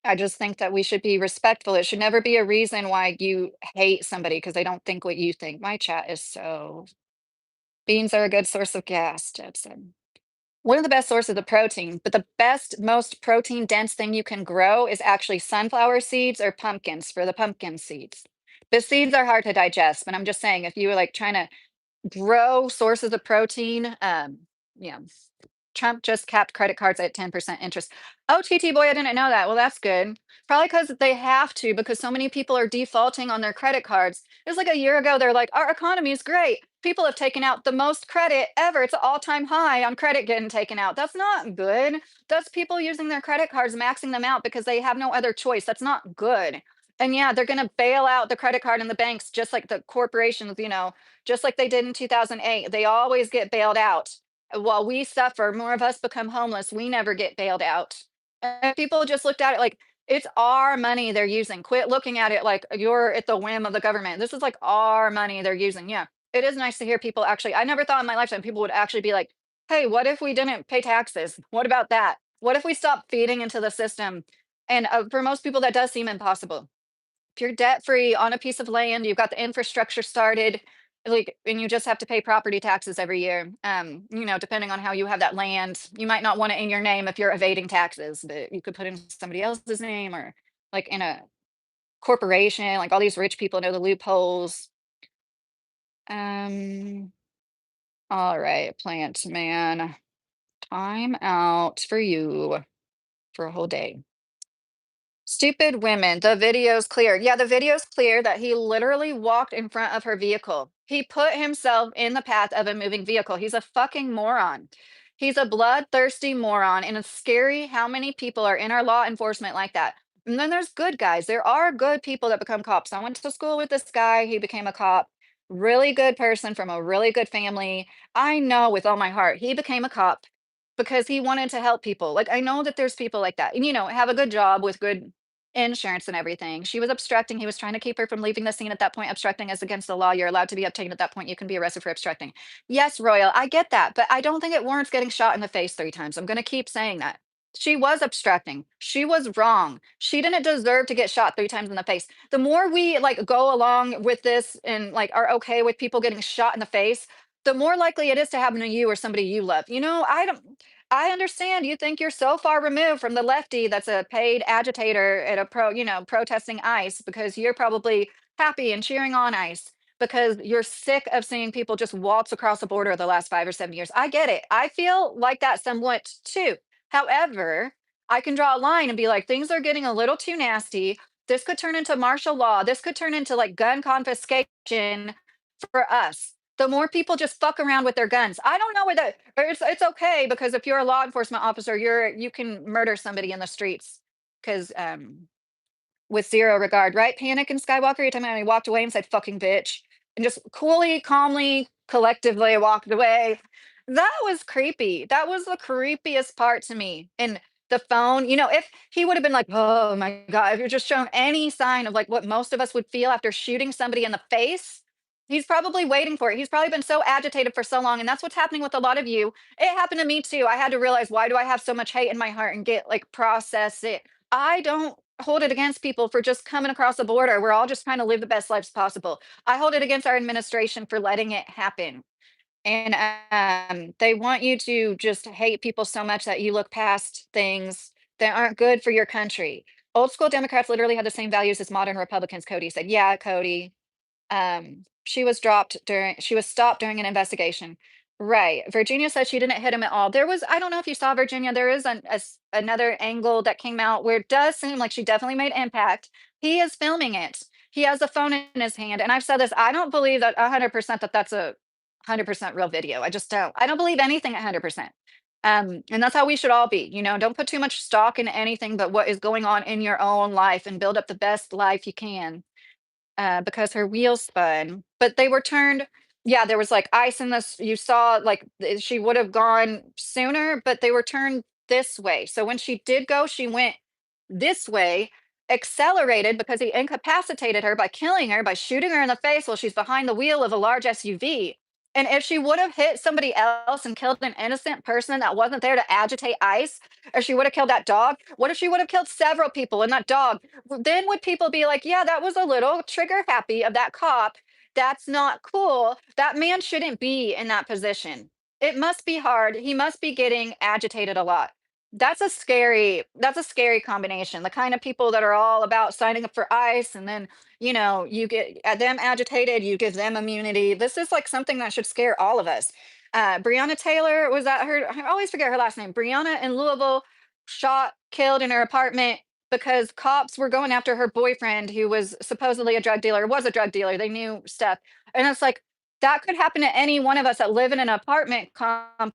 I just think that we should be respectful. It should never be a reason why you hate somebody because they don't think what you think. My chat is so beans are a good source of gas, Jebson. One of the best sources of protein, but the best, most protein dense thing you can grow is actually sunflower seeds or pumpkins for the pumpkin seeds. The seeds are hard to digest, but I'm just saying if you were like trying to grow sources of protein, yeah, Trump just capped credit cards at 10% interest. Oh, TT boy, I didn't know that. Well, that's good. Probably because they have to, because so many people are defaulting on their credit cards. It was like a year ago, they're like, our economy is great. People have taken out the most credit ever. It's an all-time high on credit getting taken out. That's not good. That's people using their credit cards, maxing them out because they have no other choice. That's not good. And yeah, they're going to bail out the credit card and the banks, just like the corporations, just like they did in 2008. They always get bailed out while we suffer, more of us become homeless. We never get bailed out. And people just looked at it like it's our money they're using. Quit looking at it like you're at the whim of the government. This is like our money they're using. Yeah. It is nice to hear people actually. I never thought in my lifetime people would actually be like, hey, what if we didn't pay taxes? What about that? What if we stopped feeding into the system? And for most people, that does seem impossible. If you're debt free on a piece of land, you've got the infrastructure started, like, and you just have to pay property taxes every year. Depending on how you have that land, you might not want it in your name if you're evading taxes, but you could put in somebody else's name or like in a corporation. Like all these rich people know the loopholes. Um, all right, plant man, time out for you for a whole day. Stupid women. The video's clear. Yeah, the video's clear that he literally walked in front of her vehicle. He put himself in the path of a moving vehicle. He's a fucking moron. He's a bloodthirsty moron. And it's scary how many people are in our law enforcement like that. And then there's good guys. There are good people that become cops. I went to school with this guy. He became a cop. Really good person from a really good family. I know with all my heart, he became a cop because he wanted to help people. Like I know that there's people like that. And have a good job with good insurance and everything. She was obstructing. He was trying to keep her from leaving the scene at that point. Obstructing is against the law. You're allowed to be obtained at that point. You can be arrested for obstructing. Yes, Royal, I get that, but I don't think it warrants getting shot in the face 3 times. I'm going to keep saying that. She was obstructing. She was wrong. She didn't deserve to get shot 3 times in the face. The more we, like, go along with this and, like, are okay with people getting shot in the face, the more likely it is to happen to you or somebody you love. I understand you think you're so far removed from the lefty that's a paid agitator at a protesting ICE because you're probably happy and cheering on ICE because you're sick of seeing people just waltz across the border the last 5 or 7 years. I get it. I feel like that somewhat too. However, I can draw a line and be like, things are getting a little too nasty. This could turn into martial law. This could turn into like gun confiscation for us. The more people just fuck around with their guns. I don't know whether it's okay because if you're a law enforcement officer, you can murder somebody in the streets because with zero regard, right? Panic and Skywalker, you time he walked away and said fucking bitch and just coolly, calmly, collectively walked away. That was creepy. That was the creepiest part to me. And the phone, if he would have been like, oh my God, if you're just shown any sign of like what most of us would feel after shooting somebody in the face, he's probably waiting for it. He's probably been so agitated for so long. And that's what's happening with a lot of you. It happened to me too. I had to realize, why do I have so much hate in my heart and get like process it? I don't hold it against people for just coming across the border. We're all just trying to live the best lives possible. I hold it against our administration for letting it happen. And they want you to just hate people so much that you look past things that aren't good for your country. Old school Democrats literally had the same values as modern Republicans, Cody said. Yeah, Cody. She was stopped during an investigation. Right. Virginia said she didn't hit him at all. I don't know if you saw Virginia, there is another angle that came out where it does seem like she definitely made impact. He is filming it. He has a phone in his hand. And I've said this, I don't believe that 100% that that's a 100% real video. I just don't. I don't believe anything 100%. And that's how we should all be. Don't put too much stock in anything but what is going on in your own life and build up the best life you can because her wheels spun, but they were turned. Yeah, there was like ice in this. You saw like she would have gone sooner, but they were turned this way. So when she did go, she went this way, accelerated because he incapacitated her by killing her, by shooting her in the face while she's behind the wheel of a large SUV. And if she would have hit somebody else and killed an innocent person that wasn't there to agitate ICE, or she would have killed that dog, what if she would have killed several people and that dog? Then would people be like, yeah, that was a little trigger happy of that cop. That's not cool. That man shouldn't be in that position. It must be hard. He must be getting agitated a lot. That's a scary combination. The kind of people that are all about signing up for ICE and then, you get them agitated, you give them immunity. This is like something that should scare all of us. Breonna Taylor, was that her? I always forget her last name. Breonna in Louisville, shot, killed in her apartment because cops were going after her boyfriend who was supposedly a drug dealer, was a drug dealer. They knew stuff. And it's like that could happen to any one of us that live in an apartment complex.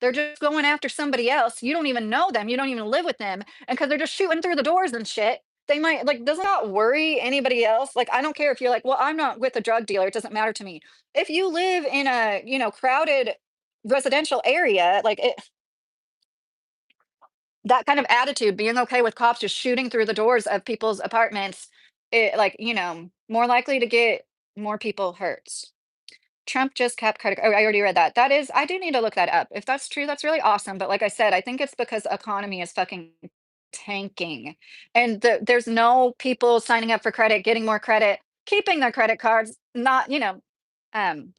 They're just going after somebody else. You don't even know them. You don't even live with them. And because they're just shooting through the doors and shit, they might like does not worry anybody else. Like, I don't care if you're like, well, I'm not with a drug dealer. It doesn't matter to me. If you live in a, crowded residential area, like that kind of attitude, being okay with cops just shooting through the doors of people's apartments, like, more likely to get more people hurt. Trump just kept credit. Oh, I already read that. I do need to look that up. If that's true, that's really awesome. But like I said, I think it's because economy is fucking tanking, and there's no people signing up for credit, getting more credit, keeping their credit cards, not um,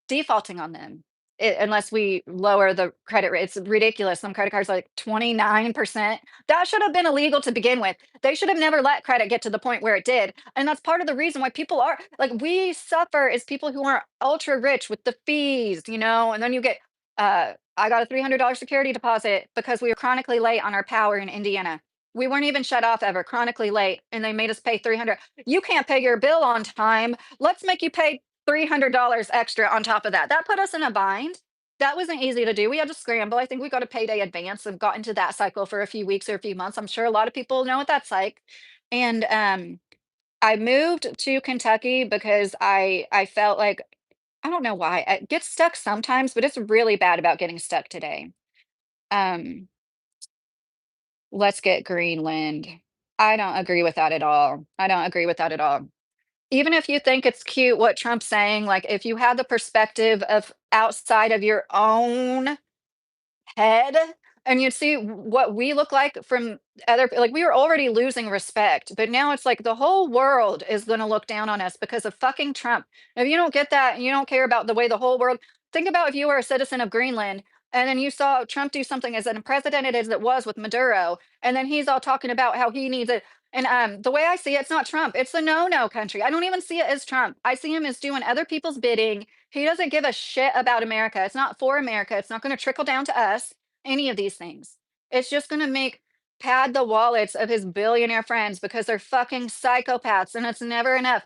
defaulting on them unless we lower the credit rate. It's ridiculous. Some credit cards are like 29%. That should have been illegal to begin with. They should have never let credit get to the point where it did. And that's part of the reason why people are like, we suffer as people who are ultra rich with the fees, and then you get, I got a $300 security deposit because we were chronically late on our power in Indiana. We weren't even shut off ever, chronically late, and they made us pay 300. You can't pay your bill on time. Let's make you pay $300 extra on top of that. That put us in a bind. That wasn't easy to do. We had to scramble. I think we got a payday advance and got into that cycle for a few weeks or a few months. I'm sure a lot of people know what that's like. And I moved to Kentucky because I felt like I don't know why. I get stuck sometimes, but it's really bad about getting stuck today. Um, let's get Greenland. I don't agree with that at all. I don't agree with that at all. Even if you think it's cute what Trump's saying, like, if you have the perspective of outside of your own head, and you'd see what we look like from other, like, we were already losing respect, but now it's like the whole world is going to look down on us because of fucking Trump. If you don't get that and you don't care about the way the whole world, think about if you were a citizen of Greenland and then you saw Trump do something as unprecedented as it was with Maduro, and then he's all talking about how he needs it. And the way I see it, it's not Trump. It's the no country. I don't even see it as Trump. I see him as doing other people's bidding. He doesn't give a shit about America. It's not for America. It's not going to trickle down to us, any of these things. It's just going to make pad the wallets of his billionaire friends because they're fucking psychopaths, and it's never enough.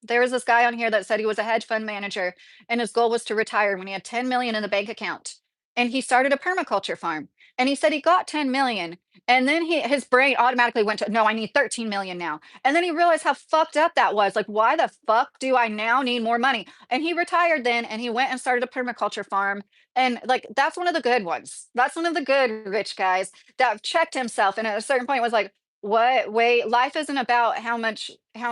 There was this guy on here that said he was a hedge fund manager and his goal was to retire when he had 10 million in the bank account. And he started a permaculture farm. And he said he got 10 million. And then his brain automatically went to, no, I need 13 million now. And then he realized how fucked up that was. Like, why the fuck do I now need more money? And he retired then and he went and started a permaculture farm. And like, that's one of the good ones. That's one of the good rich guys that checked himself. And at a certain point was like, what? Wait, life isn't about how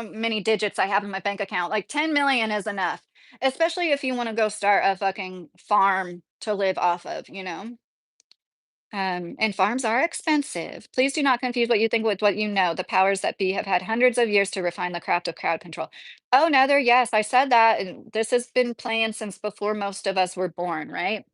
many digits I have in my bank account. Like 10 million is enough, especially if you want to go start a fucking farm to live off of, you know? And farms are expensive. Please do not confuse what you think with what you know. The powers that be have had hundreds of years to refine the craft of crowd control. Oh, no, there, yes, I said that. And this has been playing since before most of us were born, right?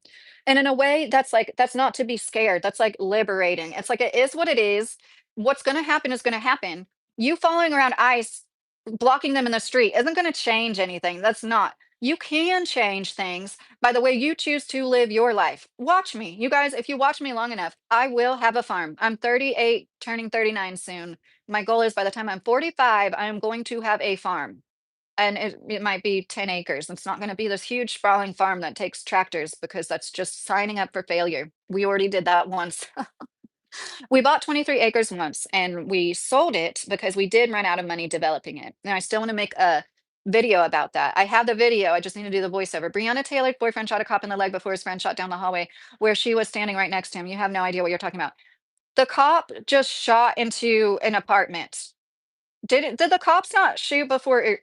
And in a way, that's like, that's not to be scared. That's like liberating. It's like, it is what it is. What's going to happen is going to happen. You following around ICE, blocking them in the street isn't going to change anything. That's not. You can change things by the way you choose to live your life. Watch me. You guys, if you watch me long enough, I will have a farm. I'm 38, turning 39 soon. My goal is by the time I'm 45, I am going to have a farm. And it might be 10 acres. It's not going to be this huge sprawling farm that takes tractors because that's just signing up for failure. We already did that once. We bought 23 acres once and we sold it because we did run out of money developing it. And I still want to make a video about that. I have the video. I just need to do the voiceover. Breonna Taylor's boyfriend shot a cop in the leg before his friend shot down the hallway where she was standing right next to him. You have no idea what you're talking about. The cop just shot into an apartment. Did the cops not shoot before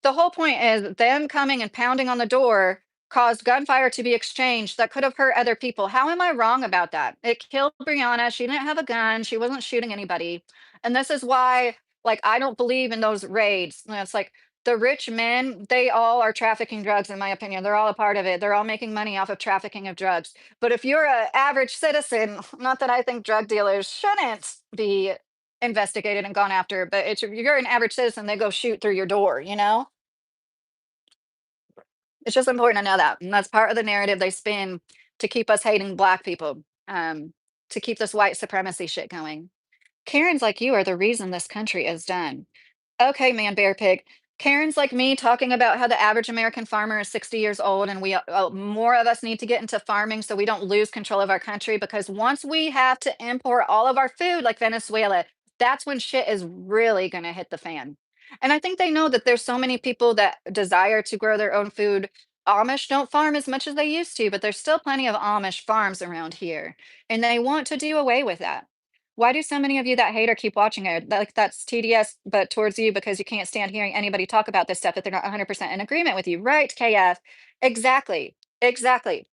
the whole point is them coming and pounding on the door caused gunfire to be exchanged that could have hurt other people. How am I wrong about that? It killed Brianna. She didn't have a gun. She wasn't shooting anybody. And this is why, like, I don't believe in those raids. And it's like the rich men, they all are trafficking drugs, in my opinion. They're all a part of it. They're all making money off of trafficking of drugs. But if you're an average citizen, not that I think drug dealers shouldn't be investigated and gone after, but it's you're an average citizen, they go shoot through your door, you know? It's just important to know that. And that's part of the narrative they spin to keep us hating black people, to keep this white supremacy shit going. Karens like you are the reason this country is done. Okay, man, bear pig. Karens like me talking about how the average American farmer is 60 years old and more of us need to get into farming so we don't lose control of our country because once we have to import all of our food like Venezuela, that's when shit is really going to hit the fan. And I think they know that there's so many people that desire to grow their own food. Amish don't farm as much as they used to, but there's still plenty of Amish farms around here, and they want to do away with that. Why do so many of you that hate or keep watching it? Like that's TDS, but towards you because you can't stand hearing anybody talk about this stuff if they're not 100% in agreement with you. Right, KF. Exactly. Exactly.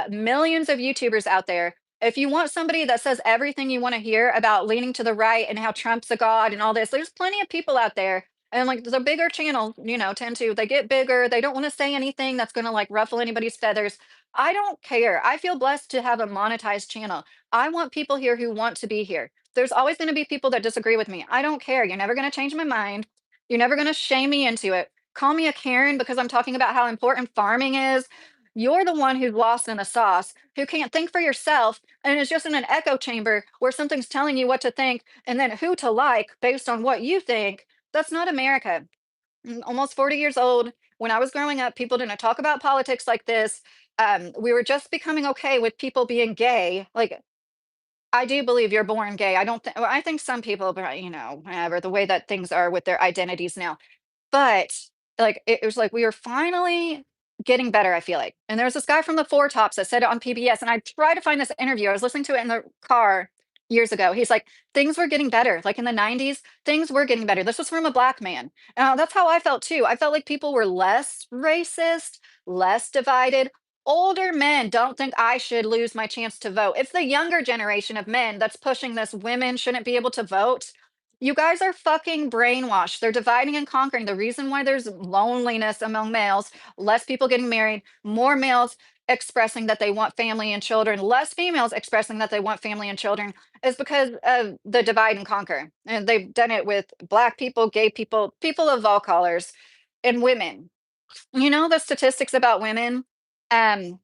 Millions of YouTubers out there. If you want somebody that says everything you want to hear about leaning to the right and how Trump's a god and all this, there's plenty of people out there. And like the bigger channels, tend to, they get bigger. They don't want to say anything that's going to like ruffle anybody's feathers. I don't care. I feel blessed to have a monetized channel. I want people here who want to be here. There's always going to be people that disagree with me. I don't care. You're never going to change my mind. You're never going to shame me into it. Call me a Karen because I'm talking about how important farming is. You're the one who's lost in the sauce, who can't think for yourself and is just in an echo chamber where something's telling you what to think and then who to like based on what you think. That's not America. Almost 40 years old. When I was growing up, people didn't talk about politics like this. We were just becoming okay with people being gay. Like I do believe you're born gay. I don't think, I think some people, but whatever, the way that things are with their identities now. But like it was like we were finally getting better, I feel like. And there was this guy from the Four Tops that said it on PBS, and I tried to find this interview. I was listening to it in the car years ago. He's like, things were getting better. Like in the 90s, things were getting better. This was from a black man. That's how I felt too. I felt like people were less racist, less divided. older men don't think I should lose my chance to vote. It's the younger generation of men that's pushing this women shouldn't be able to vote. You guys are fucking brainwashed. They're dividing and conquering. The reason why there's loneliness among males, less people getting married, more males expressing that they want family and children, less females expressing that they want family and children, is because of the divide and conquer. And they've done it with black people, gay people, people of all colors, and women. You know the statistics about women? Um,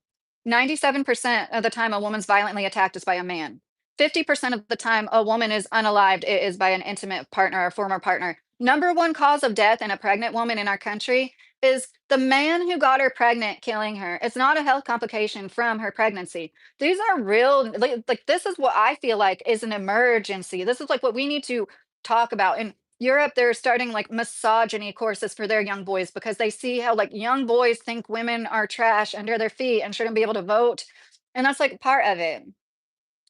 97% of the time a woman's violently attacked is by a man. 50% of the time a woman is unalived is by an intimate partner or former partner. Number one cause of death in a pregnant woman in our country is the man who got her pregnant killing her. It's not a health complication from her pregnancy. These are real, like this is what I feel like is an emergency. This is like what we need to talk about. And Europe, they're starting like misogyny courses for their young boys because they see how like young boys think women are trash under their feet and shouldn't be able to vote. And that's like part of it.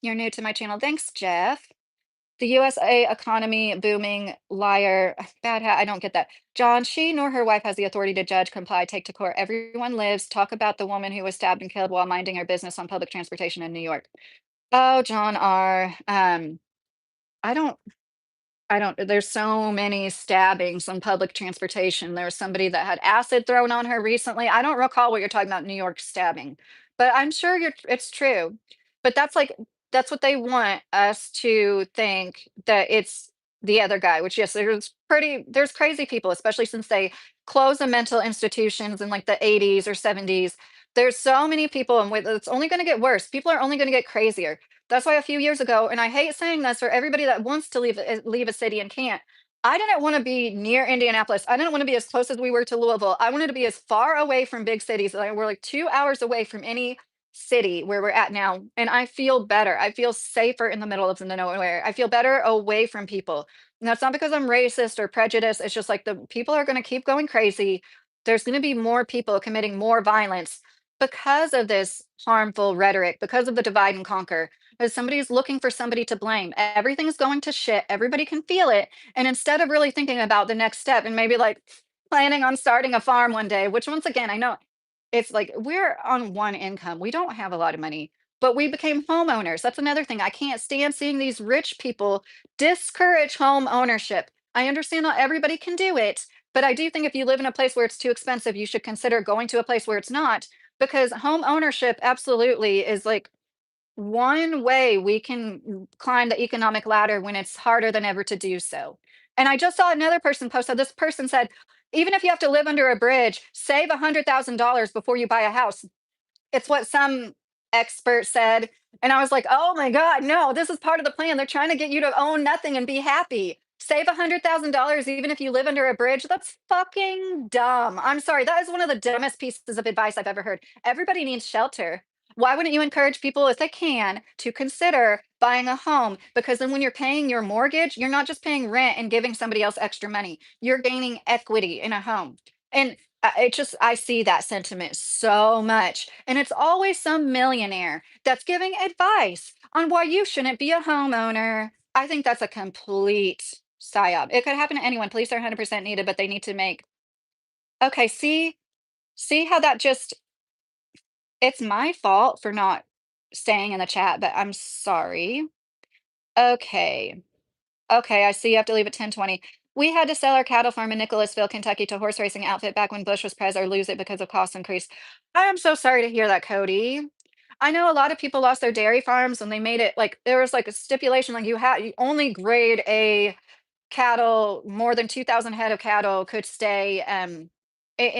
You're new to my channel. Thanks, Jeff. The USA economy booming liar. Bad hat. I don't get that. John, she nor her wife has the authority to judge, comply, take to court. Everyone lives. Talk about the woman who was stabbed and killed while minding her business on public transportation in New York. Oh, John R. I don't there's so many stabbings on public transportation. There was somebody that had acid thrown on her recently. I don't recall what you're talking about, New York stabbing, but I'm sure it's true. But that's what they want us to think that it's the other guy, which yes, there's crazy people, especially since they closed the mental institutions in like the 80s or 70s. There's so many people, and it's only going to get worse. People are only going to get crazier. That's why a few years ago, and I hate saying this for everybody that wants to leave a city and can't. I didn't want to be near Indianapolis. I didn't want to be as close as we were to Louisville. I wanted to be as far away from big cities. Like we're like 2 hours away from any city where we're at now, and I feel better. I feel safer in the middle of the nowhere. I feel better away from people. And that's not because I'm racist or prejudiced. It's just like the people are going to keep going crazy. There's going to be more people committing more violence because of this harmful rhetoric, because of the divide and conquer, because somebody's looking for somebody to blame. Everything's going to shit. Everybody can feel it. And instead of really thinking about the next step and maybe like planning on starting a farm one day, which once again, I know it's like we're on one income. We don't have a lot of money, but we became homeowners. That's another thing. I can't stand seeing these rich people discourage home ownership. I understand not everybody can do it, but I do think if you live in a place where it's too expensive, you should consider going to a place where it's not, because home ownership absolutely is like one way we can climb the economic ladder when it's harder than ever to do so. And I just saw another person post. So this person said, even if you have to live under a bridge, save $100,000 before you buy a house. It's what some expert said. And I was like, oh my God, no, this is part of the plan. They're trying to get you to own nothing and be happy. Save $100,000 even if you live under a bridge. That's fucking dumb. I'm sorry. That is one of the dumbest pieces of advice I've ever heard. Everybody needs shelter. Why wouldn't you encourage people, if they can, to consider buying a home? Because then when you're paying your mortgage, you're not just paying rent and giving somebody else extra money. You're gaining equity in a home. And I see that sentiment so much. And it's always some millionaire that's giving advice on why you shouldn't be a homeowner. I think that's a complete psyop. It could happen to anyone. Police are 100% needed, but they need to make. Okay, see how that just, it's my fault for not staying in the chat, but I'm sorry. Okay. Okay, I see you have to leave at 10:20. We had to sell our cattle farm in Nicholasville, Kentucky to horse racing outfit back when Bush was pres or lose it because of cost increase. I am so sorry to hear that, Cody. I know a lot of people lost their dairy farms when they made it like there was like a stipulation like you only grade A cattle, more than 2,000 head of cattle could stay, and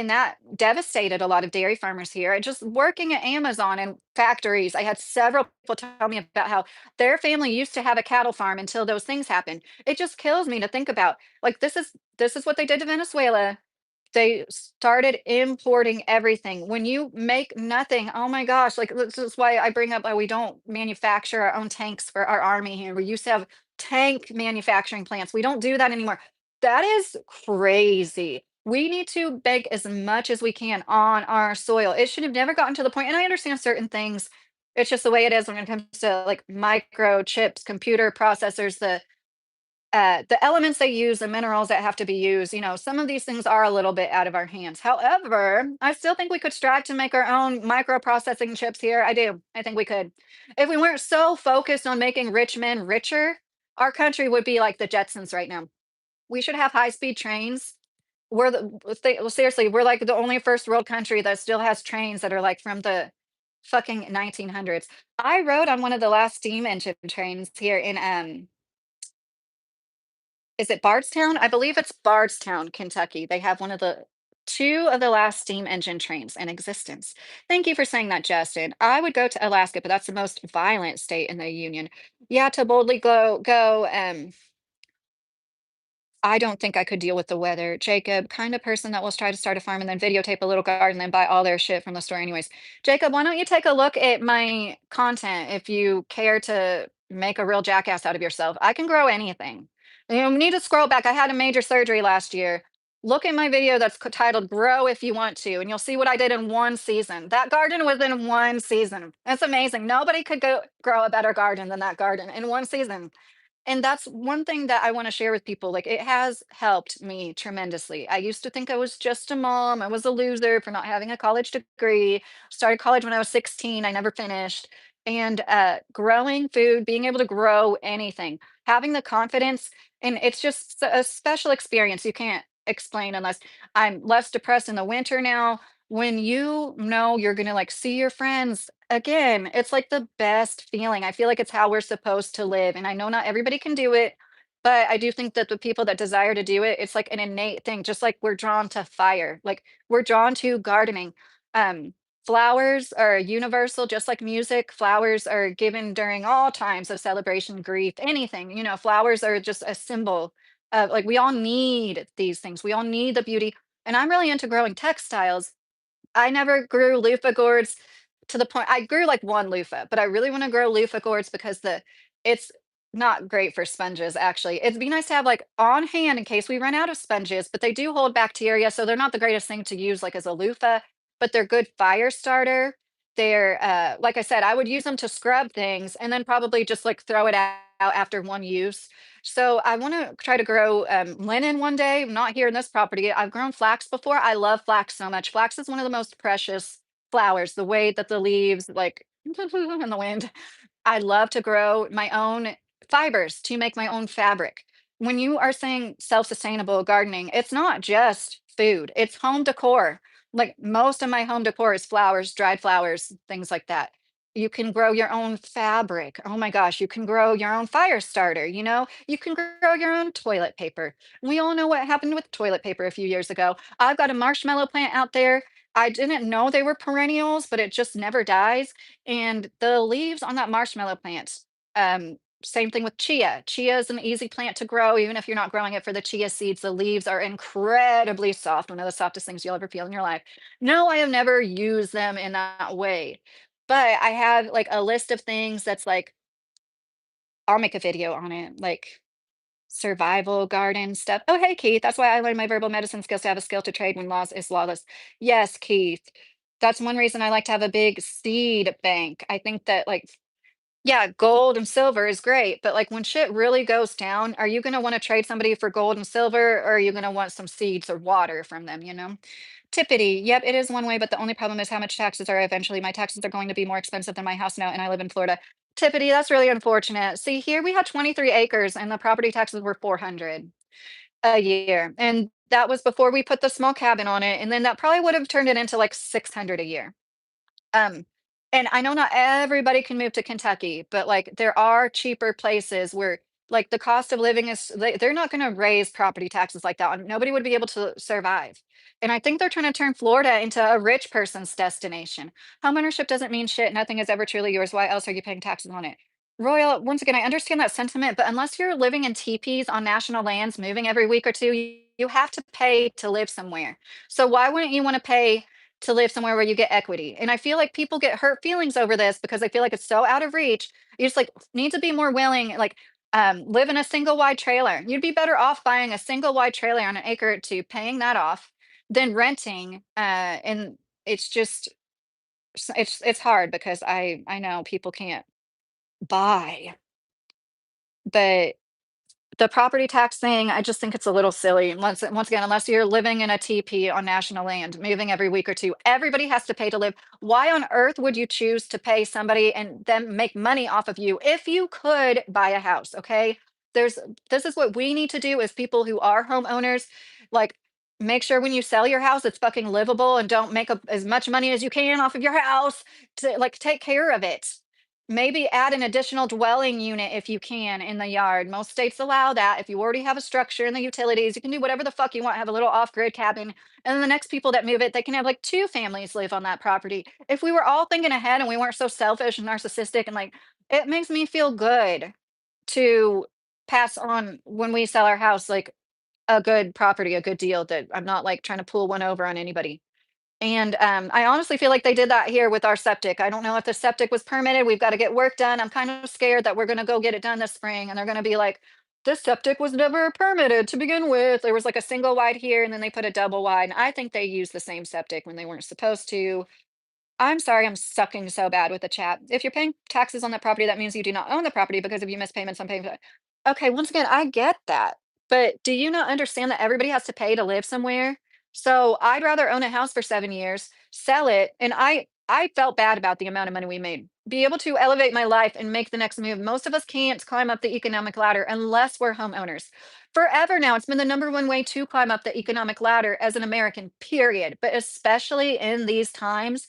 that devastated a lot of dairy farmers here. And just working at Amazon and factories, I had several people tell me about how their family used to have a cattle farm until those things happened. It just kills me to think about, like, this is what they did to Venezuela. They started importing everything. When you make nothing, oh my gosh, like this is why I bring up we don't manufacture our own tanks for our army here. We used to have tank manufacturing plants. We don't do that anymore. That is crazy. We need to bake as much as we can on our soil. It should have never gotten to the point, and I understand certain things. It's just the way it is when it comes to like microchips, computer processors, the elements they use, the minerals that have to be used, some of these things are a little bit out of our hands. However, I still think we could strive to make our own microprocessing chips here. I do. I think we could. If we weren't so focused on making rich men richer, our country would be like the Jetsons right now. We should have high-speed trains. Well, seriously, we're like the only first world country that still has trains that are like from the fucking 1900s. I rode on one of the last steam engine trains here in is it Bardstown? I believe it's Bardstown, Kentucky. They have one of the two of the last steam engine trains in existence. Thank you for saying that, Justin. I would go to Alaska, but that's the most violent state in the union. Yeah, to boldly go. I don't think I could deal with the weather. Jacob, kind of person that will try to start a farm and then videotape a little garden and buy all their shit from the store anyways. Jacob, why don't you take a look at my content if you care to make a real jackass out of yourself? I can grow anything. You need to scroll back. I had a major surgery last year. Look at my video that's titled Grow If You Want To, and you'll see what I did in one season. That garden was in one season. That's amazing. Nobody could go grow a better garden than that garden in one season. And that's one thing that I wanna share with people, like, it has helped me tremendously. I used to think I was just a mom, I was a loser for not having a college degree, started college when I was 16, I never finished, and, growing food, being able to grow anything, having the confidence, and it's just a special experience you can't explain unless I'm less depressed in the winter now. When you know you're gonna, like, see your friends again, it's like the best feeling. I feel like it's how we're supposed to live, and I know not everybody can do it, but I do think that the people that desire to do it, it's like an innate thing, just like we're drawn to fire, like, we're drawn to gardening. Um, Flowers are universal, just like music. Flowers are given during all times of celebration, grief, anything, flowers are just a symbol of like, we all need these things. We all need the beauty, and I'm really into growing textiles. I never grew loofah gourds to the point I grew like one loofah, but I really want to grow loofah gourds because it's not great for sponges actually. It'd be nice to have like on hand in case we run out of sponges, but they do hold bacteria, so they're not the greatest thing to use like as a loofah, but they're good fire starter. They're like I said, I would use them to scrub things and then probably just like throw it out after one use. So I want to try to grow linen one day. Not here in this property. I've grown flax before. I love flax so much. Flax is one of the most precious flowers. The way that the leaves like in the wind. I love to grow my own fibers to make my own fabric. When you are saying self-sustainable gardening, it's not just food. It's home decor. Like most of my home decor is flowers, dried flowers, things like that. You can grow your own fabric. Oh my gosh, you can grow your own fire starter, You can grow your own toilet paper. We all know what happened with toilet paper a few years ago. I've got a marshmallow plant out there. I didn't know they were perennials, but it just never dies. And the leaves on that marshmallow plant, same thing with chia. Chia is an easy plant to grow, even if you're not growing it for the chia seeds. The leaves are incredibly soft, one of the softest things you'll ever feel in your life. No, I have never used them in that way. But I have like a list of things that's like, I'll make a video on it, like survival garden stuff. Oh, hey, Keith. That's why I learned my verbal medicine skills to have a skill to trade when laws is lawless. Yes, Keith. That's one reason I like to have a big seed bank. I think that like yeah, gold and silver is great, but like when shit really goes down, are you going to want to trade somebody for gold and silver or are you going to want some seeds or water from them? Tippity, yep, it is one way, but the only problem is how much taxes are eventually. My taxes are going to be more expensive than my house now, and I live in Florida. Tippity, that's really unfortunate. See, here we had 23 acres and the property taxes were 400 a year. And that was before we put the small cabin on it. And then that probably would have turned it into like 600 a year. Um, and I know not everybody can move to Kentucky, but like there are cheaper places where like the cost of living is they're not going to raise property taxes like that. Nobody would be able to survive. And I think they're trying to turn Florida into a rich person's destination. Homeownership doesn't mean shit. Nothing is ever truly yours. Why else are you paying taxes on it? Royal, once again, I understand that sentiment, but unless you're living in teepees on national lands, moving every week or two, you have to pay to live somewhere. So why wouldn't you want to pay to live somewhere where you get equity? And I feel like people get hurt feelings over this because I feel like it's so out of reach. You just like need to be more willing, like live in a single wide trailer. You'd be better off buying a single wide trailer on an acre or two, paying that off, than renting. And it's just it's hard because I know people can't buy, but The property tax thing, I just think it's a little silly. Once again, unless you're living in a TP on national land, moving every week or two, everybody has to pay to live. Why on earth would you choose to pay somebody and then make money off of you if you could buy a house? Okay. There's this is what we need to do as people who are homeowners. Like, make sure when you sell your house, it's fucking livable and don't make up as much money as you can off of your house to like take care of it. Maybe add an additional dwelling unit if you can in the yard. Most states allow that. If you already have a structure in the utilities, you can do whatever the fuck you want, have a little off-grid cabin. And then the next people that move it, they can have like two families live on that property. If we were all thinking ahead and we weren't so selfish and narcissistic and like, it makes me feel good to pass on when we sell our house, like a good property, a good deal that I'm not like trying to pull one over on anybody. And, I honestly feel like they did that here with our septic. I don't know if the septic was permitted. We've got to get work done. I'm kind of scared that we're going to go get it done this spring and they're going to be like, this septic was never permitted to begin with. There was like a single wide here and then they put a double wide. And I think they used the same septic when they weren't supposed to. I'm sorry, I'm sucking so bad with the chat. If you're paying taxes on that property, that means you do not own the property because if you miss payments on payment. Okay, once again, I get that. But do you not understand that everybody has to pay to live somewhere? So I'd rather own a house for 7 years, sell it, and I felt bad about the amount of money we made. Be able to elevate my life and make the next move. Most of us can't climb up the economic ladder unless we're homeowners. Forever now, it's been the number one way to climb up the economic ladder as an American, period. But especially in these times,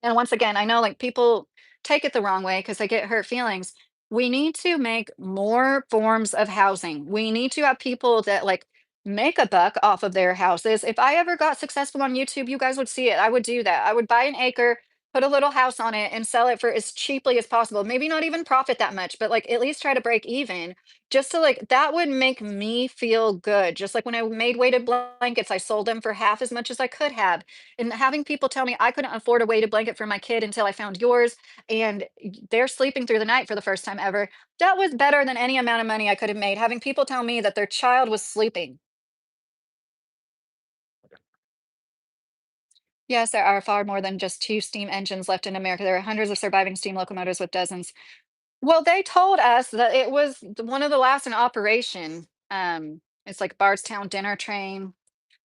and once again, I know like people take it the wrong way because they get hurt feelings. We need to make more forms of housing. We need to have people that like make a buck off of their houses. If I ever got successful on YouTube, you guys would see it. I would do that. I would buy an acre, put a little house on it, and sell it for as cheaply as possible. Maybe not even profit that much, but like at least try to break even. Just to like that would make me feel good. Just like when I made weighted blankets, I sold them for half as much as I could have, and having people tell me I couldn't afford a weighted blanket for my kid until I found yours, and they're sleeping through the night for the first time ever. That was better than any amount of money I could have made. Having people tell me that their child was sleeping. Yes, there are far more than just two steam engines left in America. There are hundreds of surviving steam locomotives with dozens. Well, they told us that it was one of the last in operation. It's like Bardstown Dinner Train.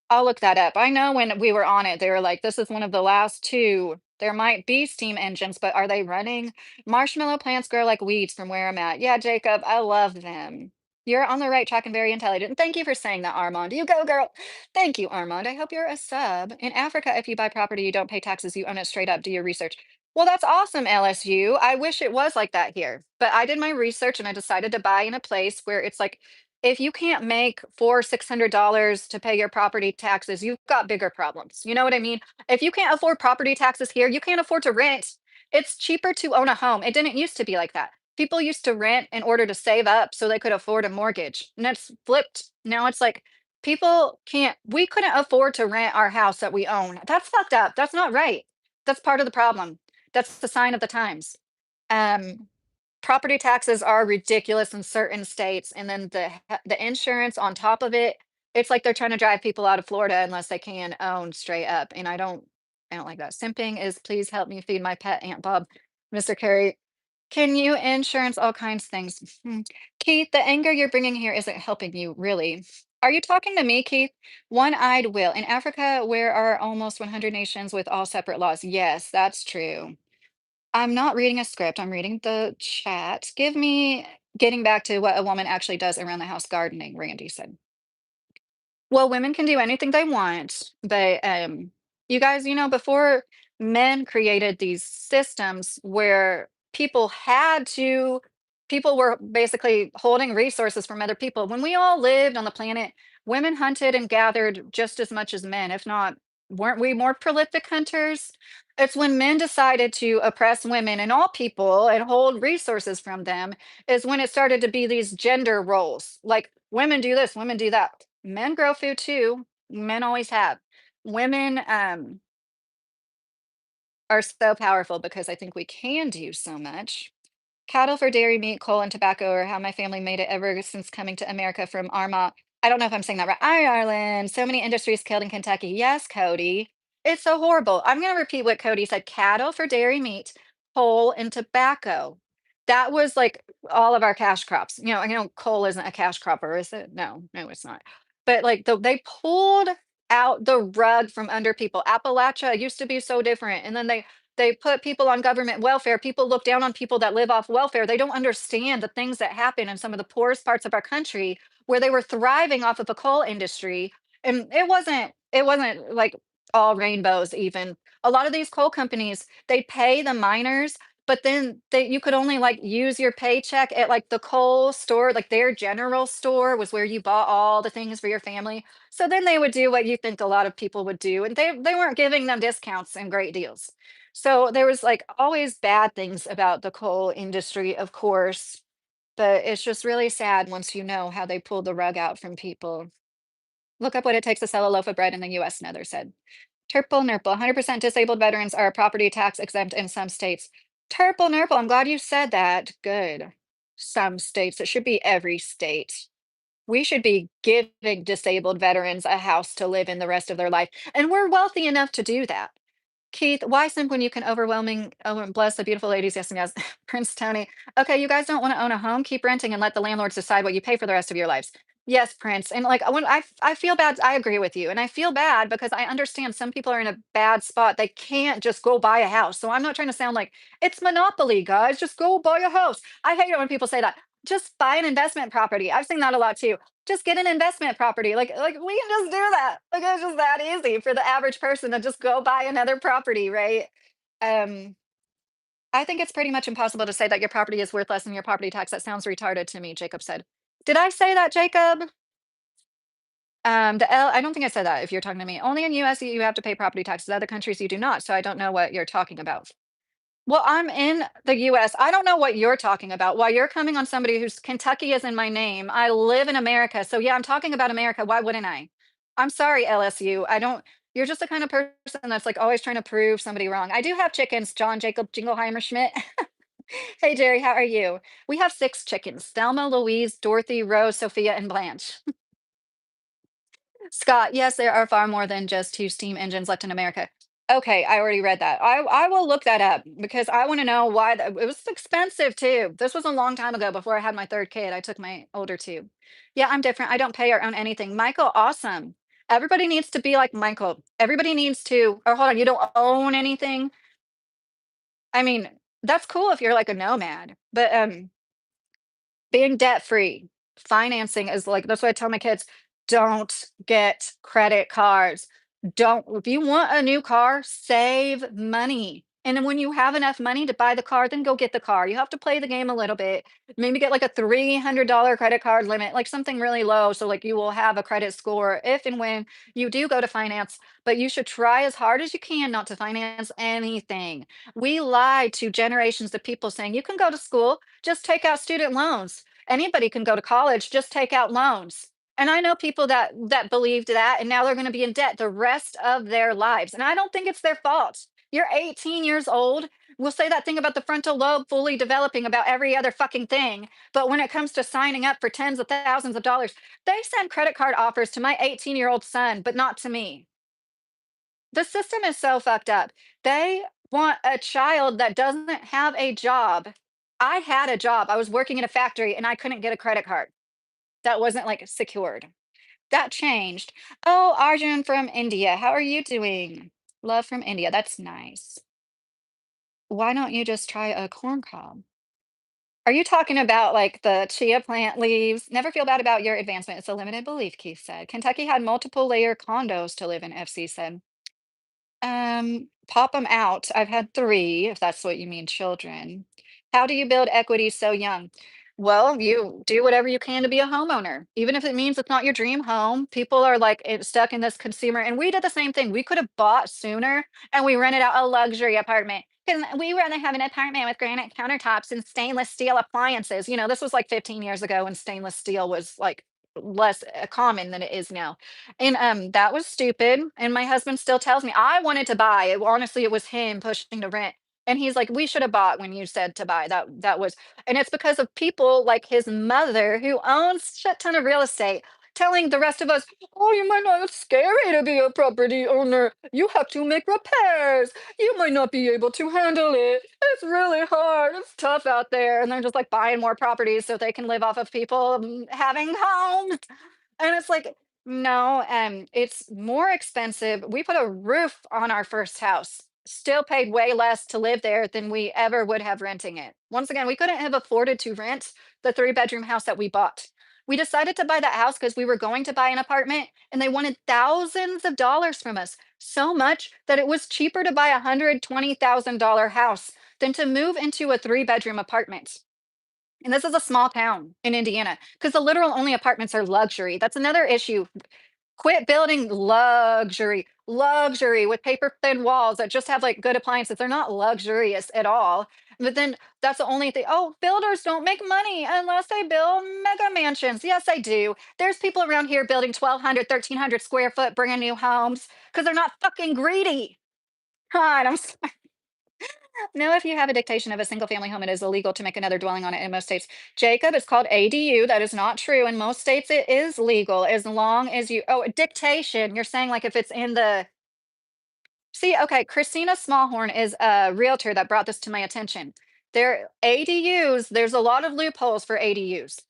I'll look that up. I know when we were on it, they were like, this is one of the last two. There might be steam engines, but are they running? Marshmallow plants grow like weeds from where I'm at. Yeah, Jacob, I love them. You're on the right track and very intelligent. Thank you for saying that, Armand. You go, girl. Thank you, Armand. I hope you're a sub. In Africa, if you buy property, you don't pay taxes, you own it straight up. Do your research. Well, that's awesome, LSU. I wish it was like that here. But I did my research and I decided to buy in a place where it's like if you can't make $600 to pay your property taxes, you've got bigger problems. You know what I mean? If you can't afford property taxes here, you can't afford to rent. It's cheaper to own a home. It didn't used to be like that. People used to rent in order to save up so they could afford a mortgage. And that's flipped. Now it's like people can't, we couldn't afford to rent our house that we own. That's fucked up. That's not right. That's part of the problem. That's the sign of the times. Um, Property taxes are ridiculous in certain states, and then the insurance on top of it, it's like they're trying to drive people out of Florida unless they can own straight up, and I don't like that. Simping is, "Please help me feed my pet, Aunt Bob." Mr. Carey, can you insurance all kinds of things? Hmm. Keith, the anger you're bringing here isn't helping you, really. Are you talking to me, Keith? One-eyed Will. In Africa, where are almost 100 nations with all separate laws? Yes, that's true. I'm not reading a script, I'm reading the chat. Give me getting back to what a woman actually does around the house gardening, Randy said. Well, women can do anything they want, but you guys, before men created these systems where people were basically holding resources from other people. When we all lived on the planet, women hunted and gathered just as much as men, if not, weren't we more prolific hunters? It's when men decided to oppress women and all people and hold resources from them is when it started to be these gender roles. Like women do this, women do that. Men grow food too. Men always have. Women are so powerful because I think we can do so much. Cattle for dairy, meat, coal, and tobacco are how my family made it ever since coming to America from Arma. I don't know if I'm saying that right. Ireland. So many industries killed in Kentucky. Yes, Cody. It's so horrible. I'm going to repeat what Cody said: cattle for dairy, meat, coal, and tobacco. That was, like, all of our cash crops. Coal isn't a cash crop, or is it? No, no, it's not. But, like, they pulled out the rug from under people. Appalachia used to be so different, and then they put people on government welfare. People look down on people that live off welfare. They don't understand the things that happen in some of the poorest parts of our country where they were thriving off of the coal industry, and it wasn't, like, all rainbows even. A lot of these coal companies, they pay the miners, but then you could only, like, use your paycheck at, like, the coal store, like, their general store was where you bought all the things for your family. So then they would do what you think a lot of people would do, and they weren't giving them discounts and great deals. So there was, like, always bad things about the coal industry, of course, but it's just really sad once you know how they pulled the rug out from people. Look up what it takes to sell a loaf of bread in the US, Nether said. Turple Nurple, 100% disabled veterans are property tax exempt in some states. Turple Nurple, I'm glad you said that. Good. Some states. It should be every state. We should be giving disabled veterans a house to live in the rest of their life. And we're wealthy enough to do that. Keith, why simp when you can overwhelming bless the beautiful ladies? Yes, and yes. Prince Tony. Okay, you guys don't want to own a home. Keep renting and let the landlords decide what you pay for the rest of your lives. Yes, Prince. And like when I feel bad, I agree with you. And I feel bad because I understand some people are in a bad spot. They can't just go buy a house. So I'm not trying to sound like it's monopoly, guys. Just go buy a house. I hate it when people say that. Just buy an investment property. I've seen that a lot too. Just get an investment property. Like we can just do that. Like it's just that easy for the average person to just go buy another property, right? Um, I think it's pretty much impossible to say that your property is worth less than your property tax. That sounds retarded to me, Jacob said. Did I say that, Jacob? I don't think I said that if you're talking to me. Only in US you have to pay property taxes. Other countries you do not. So I don't know what you're talking about. Well, I'm in the US. I don't know what you're talking about. While you're coming on somebody who's Kentucky is in my name, I live in America. So yeah, I'm talking about America. Why wouldn't I? I'm sorry, LSU. I don't, you're just the kind of person that's like always trying to prove somebody wrong. I do have chickens, John Jacob Jingleheimer Schmidt. Hey, Jerry, how are you? We have six chickens: Thelma, Louise, Dorothy, Rose, Sophia, and Blanche. Scott, yes, there are far more than just two steam engines left in America. Okay, I already read that. I will look that up because I want to know why it was expensive too. This was a long time ago before I had my third kid. I took my older two. Yeah, I'm different. I don't pay or own anything. Michael, awesome. Everybody needs to be like Michael. Everybody needs to, or hold on, you don't own anything. I mean, that's cool if you're like a nomad, but being debt free, financing is like that's what I tell my kids. Don't get credit cards. Don't if you want a new car, save money. And then when you have enough money to buy the car, then go get the car. You have to play the game a little bit. Maybe get like a $300 credit card limit, like something really low. So like you will have a credit score if and when you do go to finance, but you should try as hard as you can not to finance anything. We lied to generations of people saying you can go to school, just take out student loans. Anybody can go to college, just take out loans. And I know people that believed that and now they're going to be in debt the rest of their lives. And I don't think it's their fault. You're 18 years old. We'll say that thing about the frontal lobe fully developing about every other fucking thing. But when it comes to signing up for tens of thousands of dollars, they send credit card offers to my 18-year-old son, but not to me. The system is so fucked up. They want a child that doesn't have a job. I had a job. I was working in a factory and I couldn't get a credit card. That wasn't like secured. That changed. Oh, Arjun from India. How are you doing? Love from India. That's nice. Why don't you just try a corn cob? Are you talking about like the chia plant leaves? Never feel bad about your advancement. It's a limited belief, Keith said. Kentucky had multiple layer condos to live in, FC said. Pop them out. I've had 3, if that's what you mean, children. How do you build equity so young? Well, you do whatever you can to be a homeowner, even if it means it's not your dream home. People are like stuck in this consumer, and we did the same thing. We could have bought sooner, and we rented out a luxury apartment because we rather have an apartment with granite countertops and stainless steel appliances. This was like 15 years ago, when stainless steel was like less common than it is now. And that was stupid. And my husband still tells me I wanted to buy. Honestly, it was him pushing to rent. And he's like, we should have bought when you said to buy. That was, and it's because of people like his mother who owns shit ton of real estate telling the rest of us, oh, you might not, it's scary to be a property owner. You have to make repairs. You might not be able to handle it. It's really hard. It's tough out there. And they're just like buying more properties so they can live off of people having homes. And it's like, no, it's more expensive. We put a roof on our first house. Still paid way less to live there than we ever would have renting it. Once again, we couldn't have afforded to rent the three-bedroom house that we bought. We decided to buy that house because we were going to buy an apartment and they wanted thousands of dollars from us. So much that it was cheaper to buy $120,000 house than to move into a three-bedroom apartment. And this is a small town in Indiana because the literal only apartments are luxury. That's another issue. Quit building luxury with paper thin walls that just have like good appliances. They're not luxurious at all. But then that's the only thing. Oh, builders don't make money unless they build mega mansions. Yes, they do. There's people around here building 1,200, 1,300 square foot brand new homes because they're not fucking greedy. God, no, if you have a dictation of a single family home, it is illegal to make another dwelling on it in most states. Jacob, it's called ADU. That is not true. In most states, it is legal as long as you, oh, dictation. You're saying like if it's in the, see, okay, Christina Smallhorn is a realtor that brought this to my attention. There, ADUs, there's a lot of loopholes for ADUs.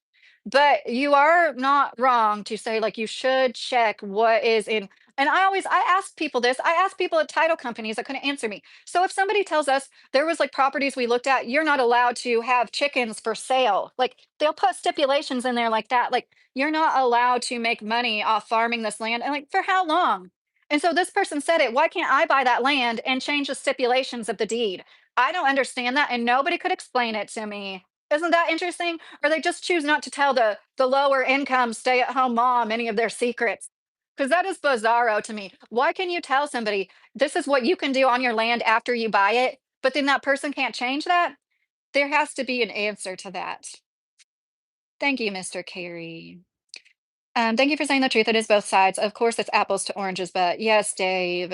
But you are not wrong to say like you should check what is in, and I ask people this. I ask people at title companies that couldn't answer me. So if somebody tells us there was like properties we looked at, you're not allowed to have chickens for sale. Like they'll put stipulations in there like that. Like you're not allowed to make money off farming this land. And like for how long? And so this person said it. Why can't I buy that land and change the stipulations of the deed? I don't understand that, and nobody could explain it to me. Isn't that interesting? Or they just choose not to tell the lower income stay-at-home mom any of their secrets. Because that is bizarro to me. Why can you tell somebody this is what you can do on your land after you buy it, but then that person can't change that? There has to be an answer to that. Thank you, Mr. Carey. Thank you for saying the truth. It is both sides. Of course, it's apples to oranges, but yes, Dave.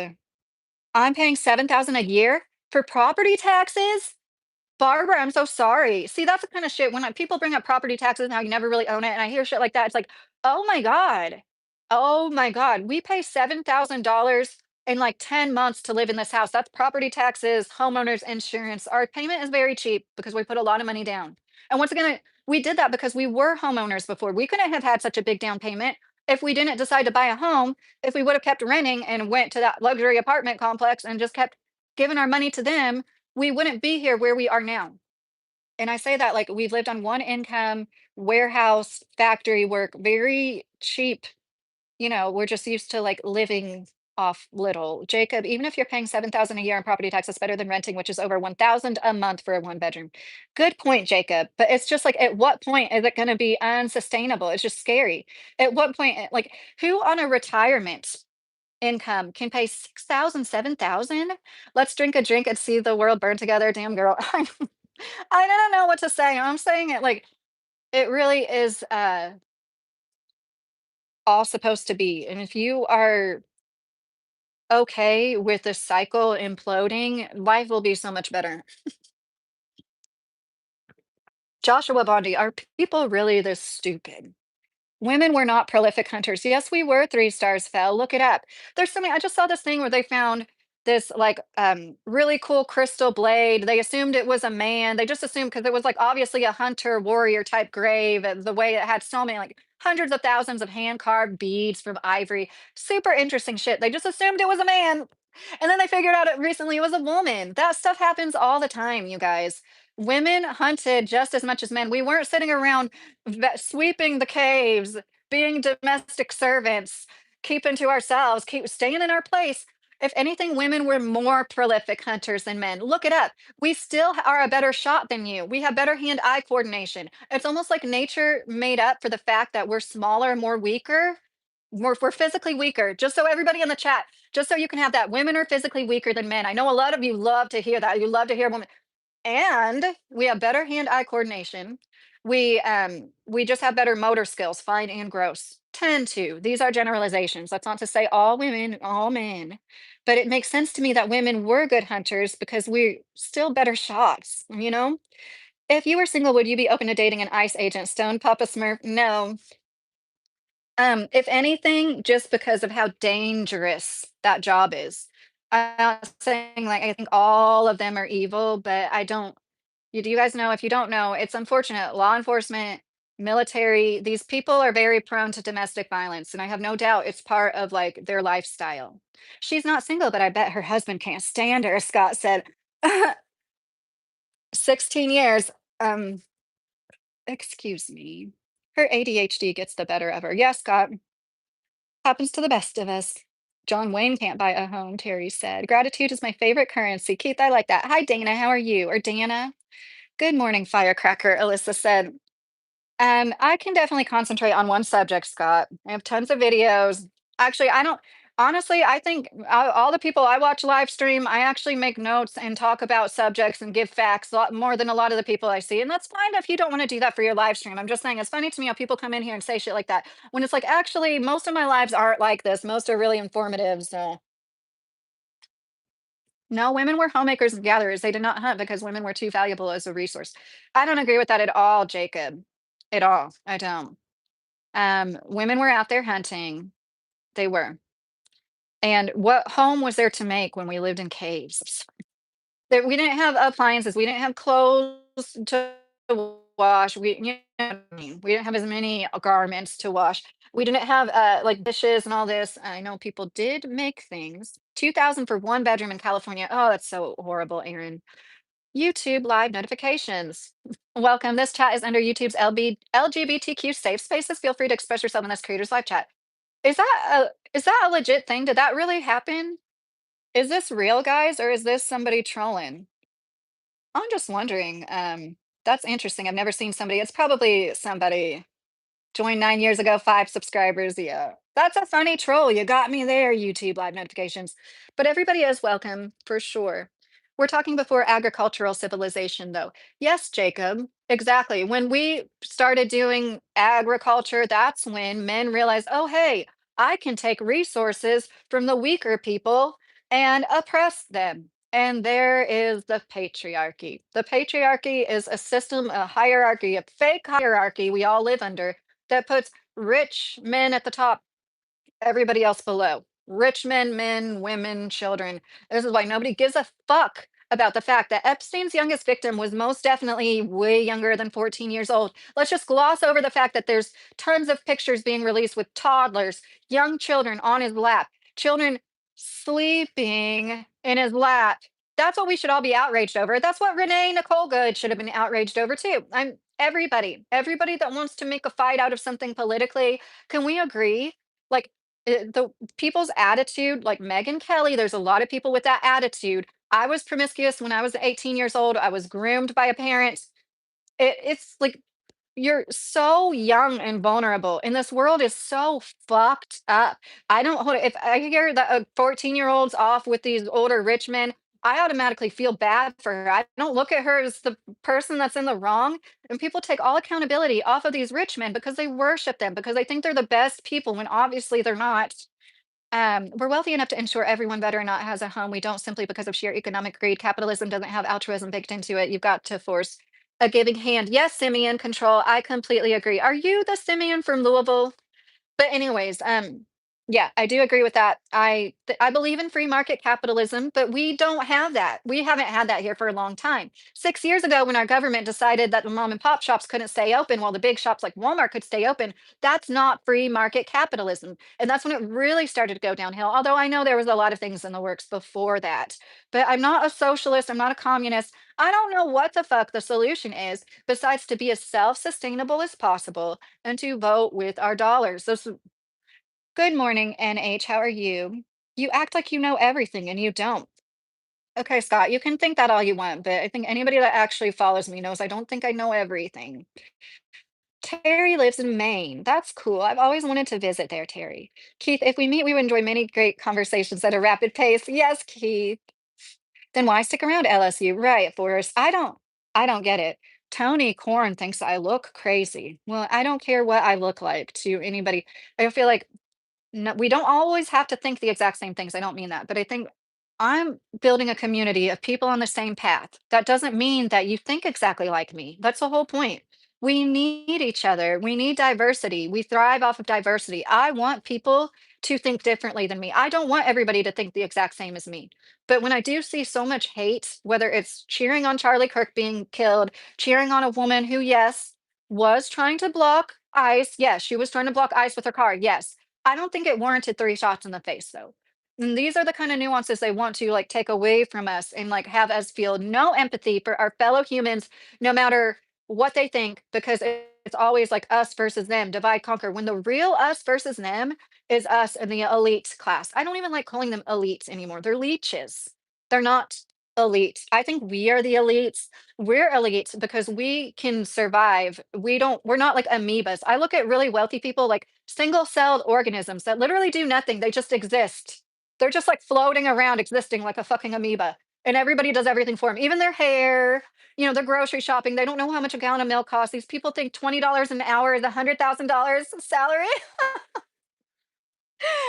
I'm paying 7,000 a year for property taxes. Barbara, I'm so sorry. See, that's the kind of shit when people bring up property taxes and how you never really own it, and I hear shit like that, it's like, oh my God. Oh my God. We pay $7,000 in like 10 months to live in this house. That's property taxes, homeowners insurance. Our payment is very cheap because we put a lot of money down. And once again, we did that because we were homeowners before. We couldn't have had such a big down payment if we didn't decide to buy a home, if we would have kept renting and went to that luxury apartment complex and just kept giving our money to them, we wouldn't be here where we are now. And I say that like we've lived on one income, warehouse, factory work, very cheap. We're just used to like living off little. Jacob, even if you're paying 7,000 a year in property tax, it's better than renting, which is over 1,000 a month for a one bedroom. Good point, Jacob. But it's just like at what point is it going to be unsustainable? It's just scary. At what point, like who on a retirement income can pay 6,000, 7,000? Let's drink a drink and see the world burn together. Damn girl. I don't know what to say. I'm saying it like it really is all supposed to be. And if you are okay with the cycle imploding, life will be so much better. Joshua Bondi, are people really this stupid? Women were not prolific hunters. Yes, we were. Three stars fell. Look it up. There's so many. I just saw this thing where they found this like really cool crystal blade. They assumed it was a man. They just assumed because it was like obviously a hunter warrior type grave. And the way it had so many like hundreds of thousands of hand carved beads from ivory. Super interesting shit. They just assumed it was a man. And then they figured out it recently it was a woman. That stuff happens all the time, you guys. Women hunted just as much as men. We weren't sitting around sweeping the caves, being domestic servants, keeping to ourselves, keep staying in our place. If anything, women were more prolific hunters than men. Look it up. We still are a better shot than you. We have better hand-eye coordination. It's almost like nature made up for the fact that we're smaller, more weaker. We're physically weaker. Just so everybody in the chat, just so you can have that. Women are physically weaker than men. I know a lot of you love to hear that. You love to hear women. And we have better hand-eye coordination. We just have better motor skills, fine and gross. Tend to. These are generalizations. That's not to say all women, all men. But it makes sense to me that women were good hunters because we're still better shots? If you were single, would you be open to dating an ICE agent? Stone Papa Smurf? No. If anything, just because of how dangerous that job is. I'm not saying, like, I think all of them are evil, but I don't do you guys know? If you don't know, it's unfortunate. Law enforcement, military, these people are very prone to domestic violence, and I have no doubt it's part of, like, their lifestyle. She's not single, but I bet her husband can't stand her, Scott said. 16 years. Um, excuse me. Her ADHD gets the better of her. Yeah, Scott. Happens to the best of us. John Wayne can't buy a home, Terry said. Gratitude is my favorite currency. Keith, I like that. Hi, Dana. How are you? Or Dana? Good morning, firecracker, Alyssa said. I can definitely concentrate on one subject, Scott. I have tons of videos. Actually, I don't honestly, I think all the people I watch live stream, I actually make notes and talk about subjects and give facts a lot more than a lot of the people I see. And that's fine if you don't want to do that for your live stream. I'm just saying it's funny to me how people come in here and say shit like that when it's like, actually, most of my lives aren't like this. Most are really informative. So, no, women were homemakers and gatherers. They did not hunt because women were too valuable as a resource. I don't agree with that at all, Jacob. At all. I don't. Women were out there hunting. They were. And what home was there to make when we lived in caves? There we didn't have appliances, we didn't have clothes to wash, you know what I mean? We didn't have as many garments to wash. We didn't have, like, dishes and all this. I know people did make things. 2,000 for 1 bedroom in California. Oh, that's so horrible, Aaron. YouTube live notifications. Welcome. This chat is under YouTube's LGBTQ safe spaces. Feel free to express yourself in this creators live chat. Is that a legit thing? Did that really happen? Is this real, guys, or is this somebody trolling? I'm just wondering. That's interesting. I've never seen somebody. It's probably somebody joined 9 years ago, 5 subscribers. Yeah. That's a funny troll. You got me there, YouTube live notifications. But everybody is welcome for sure. We're talking before agricultural civilization, though. Yes, Jacob. Exactly. When we started doing agriculture, that's when men realized, oh, hey, I can take resources from the weaker people and oppress them. And there is the patriarchy. The patriarchy is a system, a hierarchy, a fake hierarchy we all live under that puts rich men at the top, everybody else below. Rich men, women, children. This is why nobody gives a fuck about the fact that Epstein's youngest victim was most definitely way younger than 14 years old. Let's just gloss over the fact that there's tons of pictures being released with toddlers, young children on his lap, children sleeping in his lap. That's what we should all be outraged over. That's what Renee Nicole Good should have been outraged over too. I'm everybody that wants to make a fight out of something politically. Can we agree? Like the people's attitude, like Megan Kelly, there's a lot of people with that attitude. I was promiscuous when I was 18 years old. I was groomed by a parent. It's like you're so young and vulnerable, and this world is so fucked up. I don't hold if I hear that a 14-year-old's off with these older rich men, I automatically feel bad for her. I don't look at her as the person that's in the wrong. And people take all accountability off of these rich men because they worship them, because they think they're the best people when obviously they're not. We're wealthy enough to ensure everyone better not has a home. We don't simply because of sheer economic greed. Capitalism doesn't have altruism baked into it. You've got to force a giving hand. Yes, Simeon control. I completely agree. Are you the Simeon from Louisville? But anyways, yeah, I do agree with that. I believe in free market capitalism, but we don't have that. We haven't had that here for a long time. 6 years ago, when our government decided that the mom and pop shops couldn't stay open while the big shops like Walmart could stay open, that's not free market capitalism. And that's when it really started to go downhill. Although I know there was a lot of things in the works before that. But I'm not a socialist, I'm not a communist. I don't know what the fuck the solution is besides to be as self-sustainable as possible and to vote with our dollars. Those Good morning, NH. How are you? You act like you know everything and you don't. Okay, Scott, you can think that all you want, but I think anybody that actually follows me knows I don't think I know everything. Terry lives in Maine. That's cool. I've always wanted to visit there, Terry. Keith, if we meet, we would enjoy many great conversations at a rapid pace. Yes, Keith. Then why stick around LSU? Right, Forrest. I don't get it. Tony Korn thinks I look crazy. Well, I don't care what I look like to anybody. I feel like no, we don't always have to think the exact same things. I don't mean that, but I think I'm building a community of people on the same path. That doesn't mean that you think exactly like me. That's the whole point. We need each other. We need diversity. We thrive off of diversity. I want people to think differently than me. I don't want everybody to think the exact same as me. But when I do see so much hate, whether it's cheering on Charlie Kirk being killed, cheering on a woman who, yes, was trying to block ICE. Yes, she was trying to block ICE with her car. Yes. I don't think it warranted 3 shots in the face, though. And these are the kind of nuances they want to like take away from us and like have us feel no empathy for our fellow humans, no matter what they think, because it's always like us versus them, divide, conquer. When the real us versus them is us and the elite class. I don't even like calling them elites anymore. They're leeches. They're not elite. I think we are the elites. We're elites because we can survive. We're not like amoebas. I look at really wealthy people like single-celled organisms that literally do nothing. They just exist. They're just like floating around existing like a fucking amoeba. And everybody does everything for them, even their hair, they're grocery shopping. They don't know how much a gallon of milk costs. These people think $20 an hour is $100,000 salary.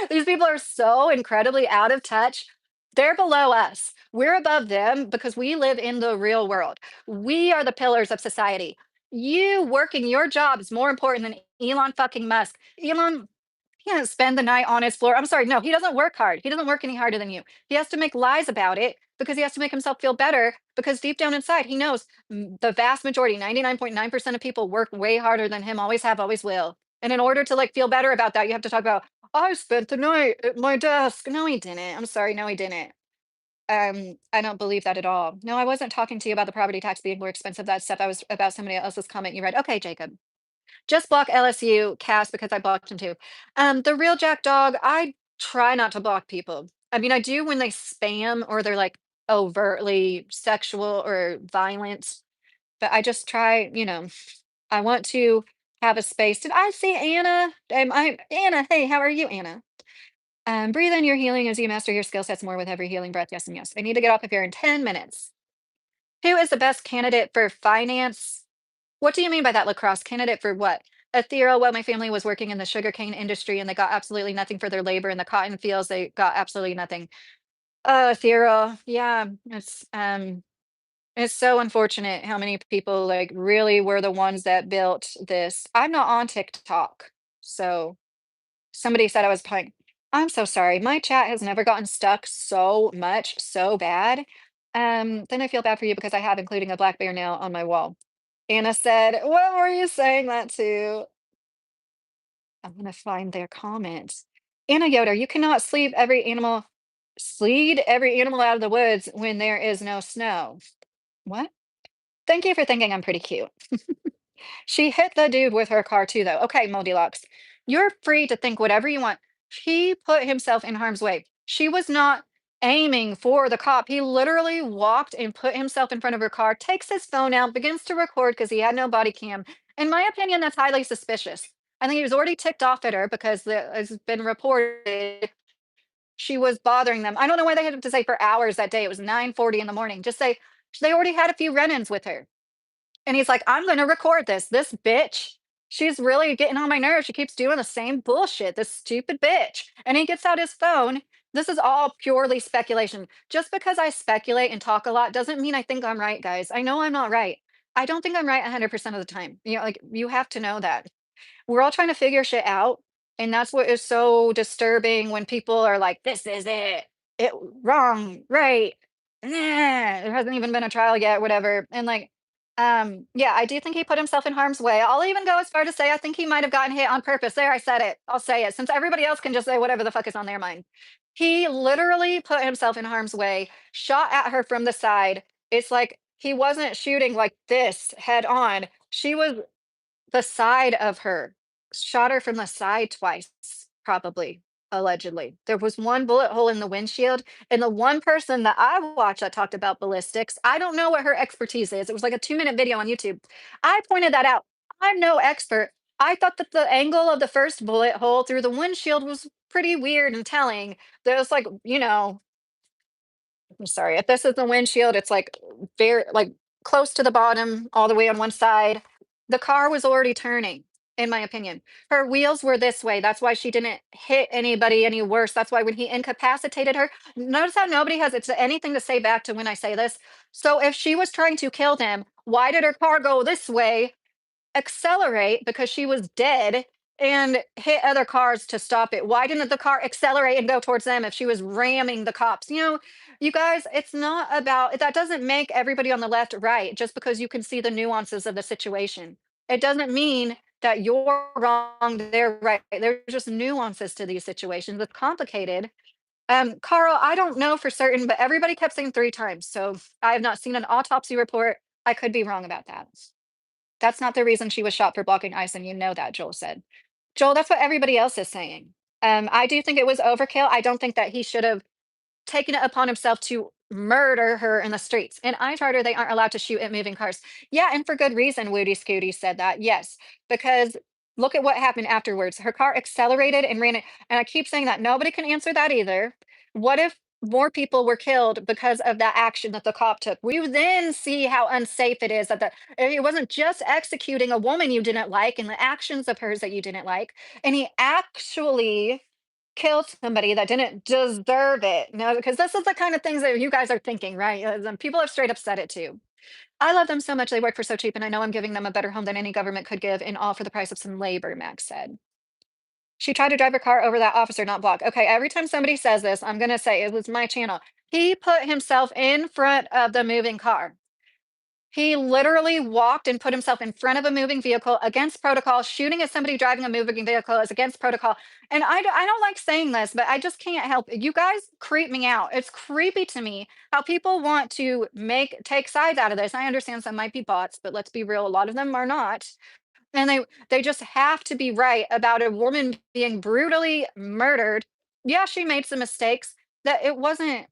These people are so incredibly out of touch. They're below us. We're above them because we live in the real world. We are the pillars of society. You working your job is more important than Elon fucking Musk. Elon he doesn't spend the night on his floor. I'm sorry, no, he doesn't work hard. He doesn't work any harder than you. He has to make lies about it because he has to make himself feel better because deep down inside, he knows the vast majority, 99.9% of people work way harder than him, always have, always will. And in order to like feel better about that, you have to talk about, I spent the night at my desk. No, he didn't. I'm sorry, no, he didn't. I don't believe that at all. No, I wasn't talking to you about the property tax being more expensive. That stuff I was about somebody else's comment you read. Okay, Jacob. Just block LSU cast because I blocked him too. The real Jack Dog, I try not to block people. I mean, I do when they spam or they're like overtly sexual or violent, but I just try, I want to have a space. Did I see Anna? Anna, hey, how are you, Anna? Breathe in your healing as you master your skill sets more with every healing breath. Yes and yes. I need to get off of here in 10 minutes. Who is the best candidate for finance? What do you mean by that, lacrosse? Candidate for what? Ethereal, well, my family was working in the sugarcane industry and they got absolutely nothing for their labor in the cotton fields. They got absolutely nothing. Ethereal. Yeah, it's so unfortunate how many people like really were the ones that built this. I'm not on TikTok. So somebody said I was playing. I'm so sorry. My chat has never gotten stuck so much, so bad. Then I feel bad for you because I have including a black bear nail on my wall. Anna said, "What were you saying that to?" I'm gonna find their comments. Anna Yoder, you cannot sleed every animal out of the woods when there is no snow. What? Thank you for thinking I'm pretty cute. She hit the dude with her car too, though. Okay, Moldilocks, you're free to think whatever you want. He put himself in harm's way. She was not aiming for the cop. He literally walked and put himself in front of her car, takes his phone out, begins to record because he had no body cam. In my opinion, that's highly suspicious. I think he was already ticked off at her because it's been reported she was bothering them. I don't know why they had to say for hours that day. It was 9:40 in the morning. Just say they already had a few run-ins with her. And he's like, I'm going to record this. This bitch, she's really getting on my nerves. She keeps doing the same bullshit. This stupid bitch. And he gets out his phone. This is all purely speculation. Just because I speculate and talk a lot doesn't mean I think I'm right, guys. I know I'm not right. I don't think I'm right 100% of the time. Like you have to know that. We're all trying to figure shit out. And that's what is so disturbing when people are like, this is it. It wrong, right. Nah, there hasn't even been a trial yet, whatever. And like, yeah, I do think he put himself in harm's way. I'll even go as far to say I think he might have gotten hit on purpose. There, I said it. I'll say it since everybody else can just say whatever the fuck is on their mind. He literally put himself in harm's way, shot at her from the side. It's like he wasn't shooting like this head on. She was the side of her, shot her from the side twice, probably, allegedly. There was one bullet hole in the windshield, and the one person that I watched that talked about ballistics, I don't know what her expertise is. It was like a 2-minute video on YouTube. I pointed that out. I'm no expert. I thought that the angle of the first bullet hole through the windshield was pretty weird and telling. There was like, I'm sorry, if this is the windshield, it's like very like close to the bottom, all the way on one side. The car was already turning, in my opinion. Her wheels were this way. That's why she didn't hit anybody any worse. That's why when he incapacitated her, notice how nobody has anything to say back to when I say this. So if she was trying to kill them, why did her car go this way accelerate because she was dead and hit other cars to stop it? Why didn't the car accelerate and go towards them if she was ramming the cops? You guys, it's not about that doesn't make everybody on the left right just because you can see the nuances of the situation. It doesn't mean that you're wrong, they're right. There's just nuances to these situations. It's complicated. Carl, I don't know for certain, but everybody kept saying 3 times. So I have not seen an autopsy report. I could be wrong about that. That's not the reason she was shot for blocking ice, and you know that, Joel said. Joel, that's what everybody else is saying. I do think it was overkill. I don't think that he should have taken it upon himself to murder her in the streets. In iCharter, they aren't allowed to shoot at moving cars. Yeah, and for good reason, Woody Scooty said that. Yes, because look at what happened afterwards. Her car accelerated and ran it. And I keep saying that nobody can answer that either. What if more people were killed because of that action that the cop took? We then see how unsafe it is that it wasn't just executing a woman you didn't like and the actions of hers that you didn't like. And he actually killed somebody that didn't deserve it. No, because this is the kind of things that you guys are thinking, right? People have straight up said it too. I love them so much. They work for so cheap, and I know I'm giving them a better home than any government could give, and all for the price of some labor, Max said. She tried to drive her car over that officer, not block. Okay, every time somebody says this, I'm going to say it was my channel. He put himself in front of the moving car. He literally walked and put himself in front of a moving vehicle against protocol. Shooting at somebody driving a moving vehicle is against protocol. And I don't like saying this, but I just can't help it. You guys creep me out. It's creepy to me how people want to take sides out of this. I understand some might be bots, but let's be real, a lot of them are not. And they just have to be right about a woman being brutally murdered. Yeah, she made some mistakes. That it wasn't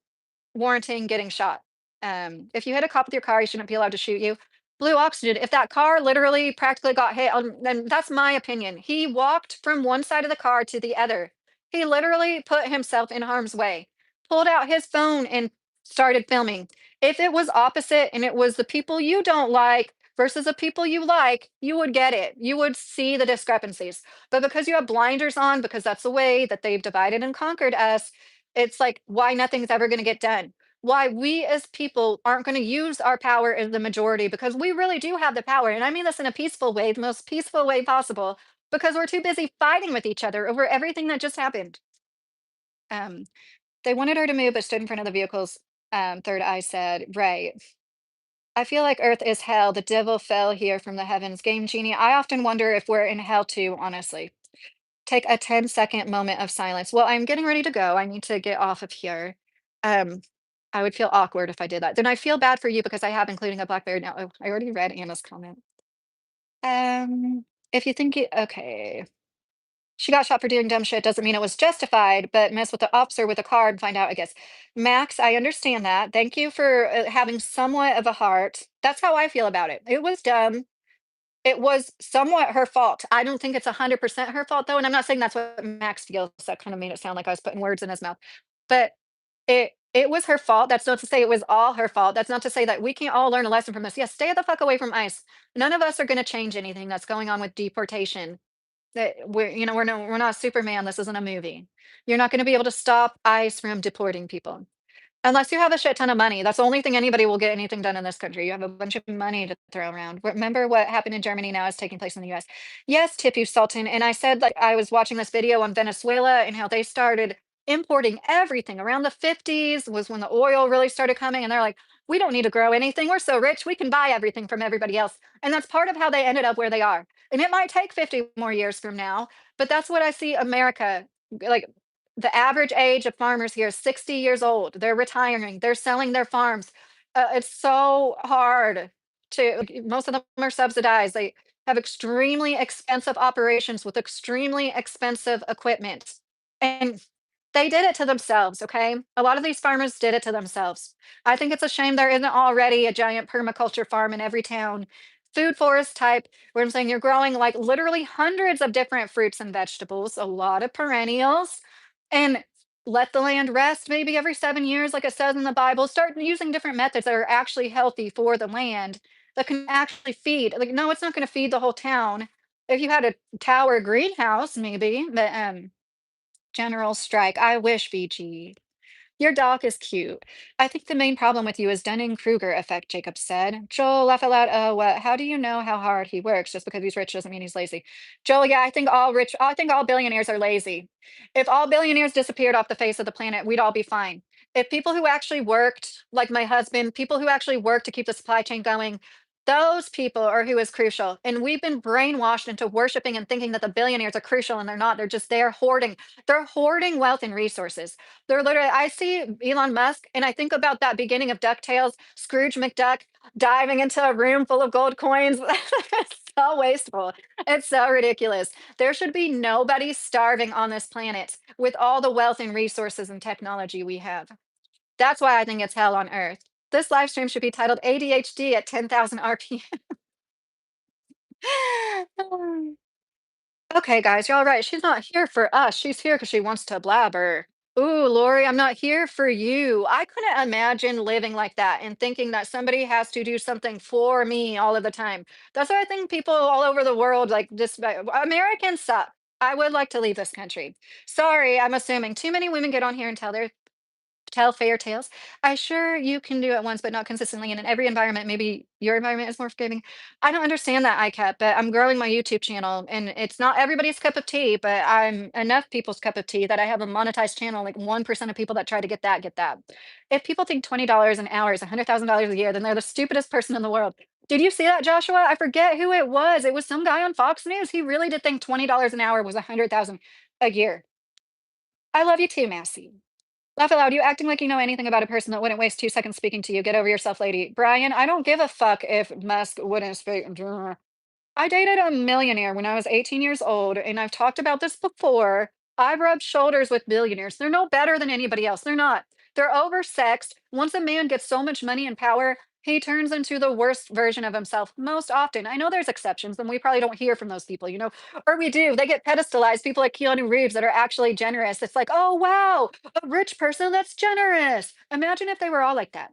warranting getting shot. If you hit a cop with your car, you shouldn't be allowed to shoot you. Blue oxygen. If that car literally practically got hit, then that's my opinion. He walked from one side of the car to the other. He literally put himself in harm's way, pulled out his phone and started filming. If it was opposite and it was the people you don't like versus the people you like, you would get it. You would see the discrepancies. But because you have blinders on, because that's the way that they've divided and conquered us, it's like why nothing's ever going to get done, why we as people aren't going to use our power as the majority because we really do have the power. And I mean this in a peaceful way, the most peaceful way possible, because we're too busy fighting with each other over everything that just happened. Um, they wanted her to move, but stood in front of the vehicles. Third Eye said, right. I feel like Earth is hell. The devil fell here from the heavens. Game Genie. I often wonder if we're in hell too, honestly. Take a 10-second moment of silence. Well, I'm getting ready to go. I need to get off of here. Um, I would feel awkward if I did that. Then I feel bad for you because I have including a blackberry now. Oh, I already read Anna's comment. If you think it, okay. She got shot for doing dumb shit doesn't mean it was justified, but mess with the officer with a car and find out, I guess. Max, I understand that. Thank you for having somewhat of a heart. That's how I feel about it. It was dumb. It was somewhat her fault. I don't think it's 100% her fault, though, and I'm not saying that's what Max feels. That kinda made it sound like I was putting words in his mouth. But it was her fault. That's not to say it was all her fault. That's not to say that we can't all learn a lesson from this. Yes, stay the fuck away from ICE. None of us are gonna change anything that's going on with deportation. That we're not Superman. This isn't a movie. You're not gonna be able to stop ICE from deporting people. Unless you have a shit ton of money, that's the only thing anybody will get anything done in this country. You have a bunch of money to throw around. Remember what happened in Germany now is taking place in the US. Yes, Tipu Sultan. And I said, like, I was watching this video on Venezuela and how they started importing everything around the 50s was when the oil really started coming. And they're like, we don't need to grow anything. We're so rich. We can buy everything from everybody else. And that's part of how they ended up where they are. And it might take 50 more years from now, but that's what I see America like the average age of farmers here is 60 years old. They're retiring. They're selling their farms. It's so hard to, most of them are subsidized. They have extremely expensive operations with extremely expensive equipment. And they did it to themselves, okay? A lot of these farmers did it to themselves. I think it's a shame there isn't already a giant permaculture farm in every town. Food forest type, where I'm saying you're growing like literally hundreds of different fruits and vegetables, a lot of perennials, and let the land rest maybe every 7 years, like it says in the Bible. Start using different methods that are actually healthy for the land that can actually feed. Like, no, it's not going to feed the whole town. If you had a tower greenhouse, maybe, but general strike. I wish, VG. Your dog is cute. I think the main problem with you is Dunning-Kruger effect, Jacob said. Joel, laugh out loud. What? How do you know how hard he works? Just because he's rich doesn't mean he's lazy. Joel, yeah, I think all billionaires are lazy. If all billionaires disappeared off the face of the planet, we'd all be fine. If people who actually worked, like my husband, people who actually worked to keep the supply chain going, those people are who is crucial. And we've been brainwashed into worshiping and thinking that the billionaires are crucial, and they're not. They're just there hoarding. They're hoarding wealth and resources. They're literally, I see Elon Musk and I think about that beginning of DuckTales, Scrooge McDuck diving into a room full of gold coins. It's so wasteful. It's so ridiculous. There should be nobody starving on this planet with all the wealth and resources and technology we have. That's why I think it's hell on earth. This live stream should be titled ADHD at 10,000 RPM. Okay, guys, you're all right. She's not here for us. She's here because she wants to blabber. Ooh, Lori, I'm not here for you. I couldn't imagine living like that and thinking that somebody has to do something for me all of the time. That's why I think people all over the world, like just Americans suck. I would like to leave this country. Sorry, I'm assuming too many women get on here and tell fair tales. I sure you can do it once, but not consistently. And in every environment, maybe your environment is more forgiving. I don't understand that ICAP, but I'm growing my YouTube channel and it's not everybody's cup of tea, but I'm enough people's cup of tea that I have a monetized channel. Like 1% of people that try to get that, get that. If people think $20 an hour is $100,000 a year, then they're the stupidest person in the world. Did you see that, Joshua? I forget who it was. It was some guy on Fox News. He really did think $20 an hour was 100,000 a year. I love you too, Massey. Laugh out loud. You acting like you know anything about a person that wouldn't waste 2 seconds speaking to you. Get over yourself, lady. Brian, I don't give a fuck if Musk wouldn't speak. I dated a millionaire when I was 18 years old, and I've talked about this before. I've rubbed shoulders with billionaires. They're no better than anybody else. They're not. They're oversexed. Once a man gets so much money and power, he turns into the worst version of himself most often. I know there's exceptions, and we probably don't hear from those people, or we do. They get pedestalized. People like Keanu Reeves that are actually generous. It's like, oh, wow, a rich person that's generous. Imagine if they were all like that.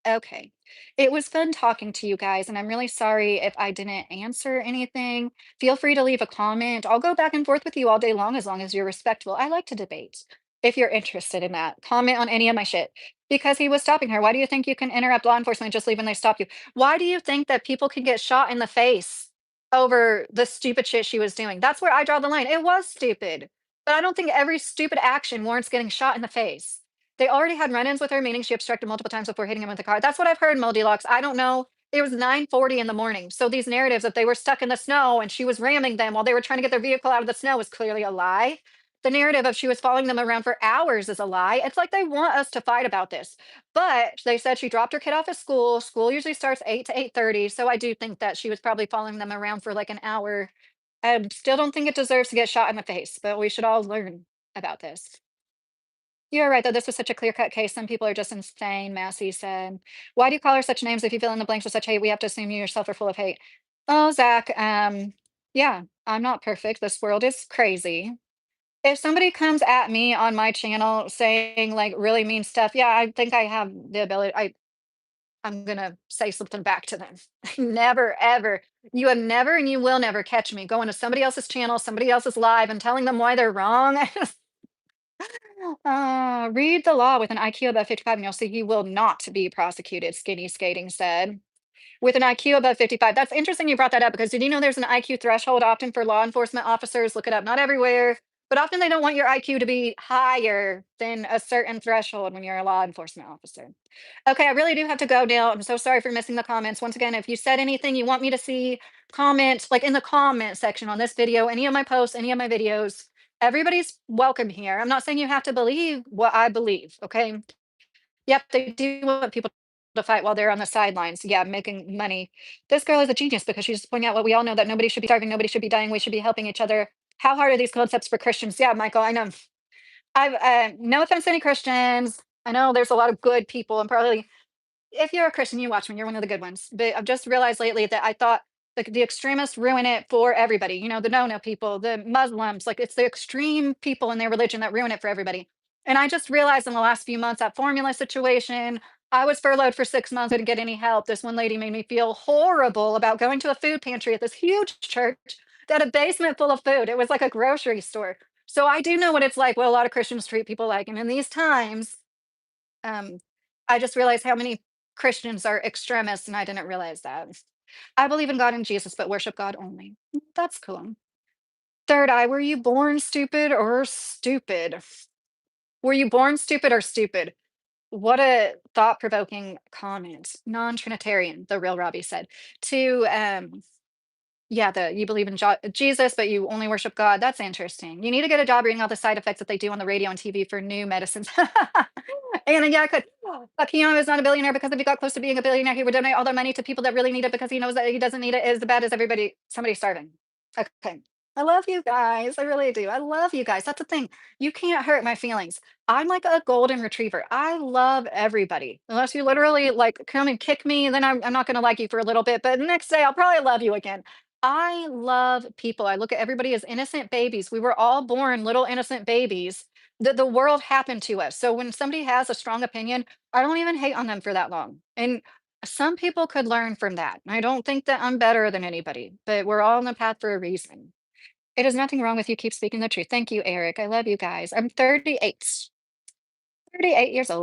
Okay. It was fun talking to you guys, and I'm really sorry if I didn't answer anything. Feel free to leave a comment. I'll go back and forth with you all day long as you're respectful. I like to debate. If you're interested in that, comment on any of my shit. Because he was stopping her. Why do you think you can interrupt law enforcement and just leave when they stop you? Why do you think that people can get shot in the face over the stupid shit she was doing? That's where I draw the line. It was stupid. But I don't think every stupid action warrants getting shot in the face. They already had run-ins with her, meaning she obstructed multiple times before hitting him with the car. That's what I've heard, Moldilocks. I don't know. It was 9:40 in the morning. So these narratives that they were stuck in the snow and she was ramming them while they were trying to get their vehicle out of the snow is clearly a lie. The narrative of she was following them around for hours is a lie. It's like they want us to fight about this. But they said she dropped her kid off at school. School usually starts 8 to 8:30. So I do think that she was probably following them around for like an hour. I still don't think it deserves to get shot in the face, but we should all learn about this. You're right, though. This was such a clear-cut case. Some people are just insane, Massey said. Why do you call her such names? If you fill in the blanks with such hate, we have to assume you yourself are full of hate. Oh, Zach, yeah, I'm not perfect. This world is crazy. If somebody comes at me on my channel saying like really mean stuff, yeah, I think I have the ability. I'm gonna say something back to them. Never, ever. You have never and you will never catch me going to somebody else's channel, somebody else's live, and telling them why they're wrong. Read the law with an IQ above 55 and you'll see he will not be prosecuted, Skinny Skating said. With an IQ above 55. That's interesting you brought that up because did you know there's an IQ threshold often for law enforcement officers? Look it up. Not everywhere, but often they don't want your IQ to be higher than a certain threshold when you're a law enforcement officer. Okay, I really do have to go now. I'm so sorry for missing the comments. Once again, if you said anything you want me to see, comment like in the comment section on this video, any of my posts, any of my videos. Everybody's welcome here. I'm not saying you have to believe what I believe. Okay. Yep, they do want people to fight while they're on the sidelines. Yeah, making money. This girl is a genius because she's pointing out what we all know that nobody should be starving, nobody should be dying, we should be helping each other. How hard are these concepts for Christians? Yeah, Michael, I know. I've no offense to any Christians. I know there's a lot of good people and probably if you're a Christian, you watch me, you're one of the good ones. But I've just realized lately that I thought the extremists ruin it for everybody. The no-no people, the Muslims, like it's the extreme people in their religion that ruin it for everybody. And I just realized in the last few months that formula situation, I was furloughed for 6 months, didn't get any help. This one lady made me feel horrible about going to a food pantry at this huge church that had a basement full of food. It was like a grocery store. So I do know what it's like, what a lot of Christians treat people like, and in these times, um, I just realized how many Christians are extremists, and I didn't realize that. I believe in God and Jesus, but worship God only. That's cool. Third eye, were you born stupid or stupid? Were you born stupid or stupid? What a thought-provoking comment. Non-Trinitarian, the real Robbie said. To yeah, the you believe in Jesus, but you only worship God. That's interesting. You need to get a job reading all the side effects that they do on the radio and TV for new medicines. And yeah, I could. Keanu is not a billionaire because if he got close to being a billionaire, he would donate all the money to people that really need it because he knows that he doesn't need it as bad as somebody starving. Okay. I love you guys. I really do. I love you guys. That's the thing. You can't hurt my feelings. I'm like a golden retriever. I love everybody. Unless you literally like come and kick me, then I'm not going to like you for a little bit. But the next day, I'll probably love you again. I love people. I look at everybody as innocent babies. We were all born little innocent babies. The world happened to us. So when somebody has a strong opinion, I don't even hate on them for that long. And some people could learn from that. I don't think that I'm better than anybody, but we're all on the path for a reason. It is nothing wrong with you. Keep speaking the truth. Thank you, Eric. I love you guys. I'm 38, 38 years old.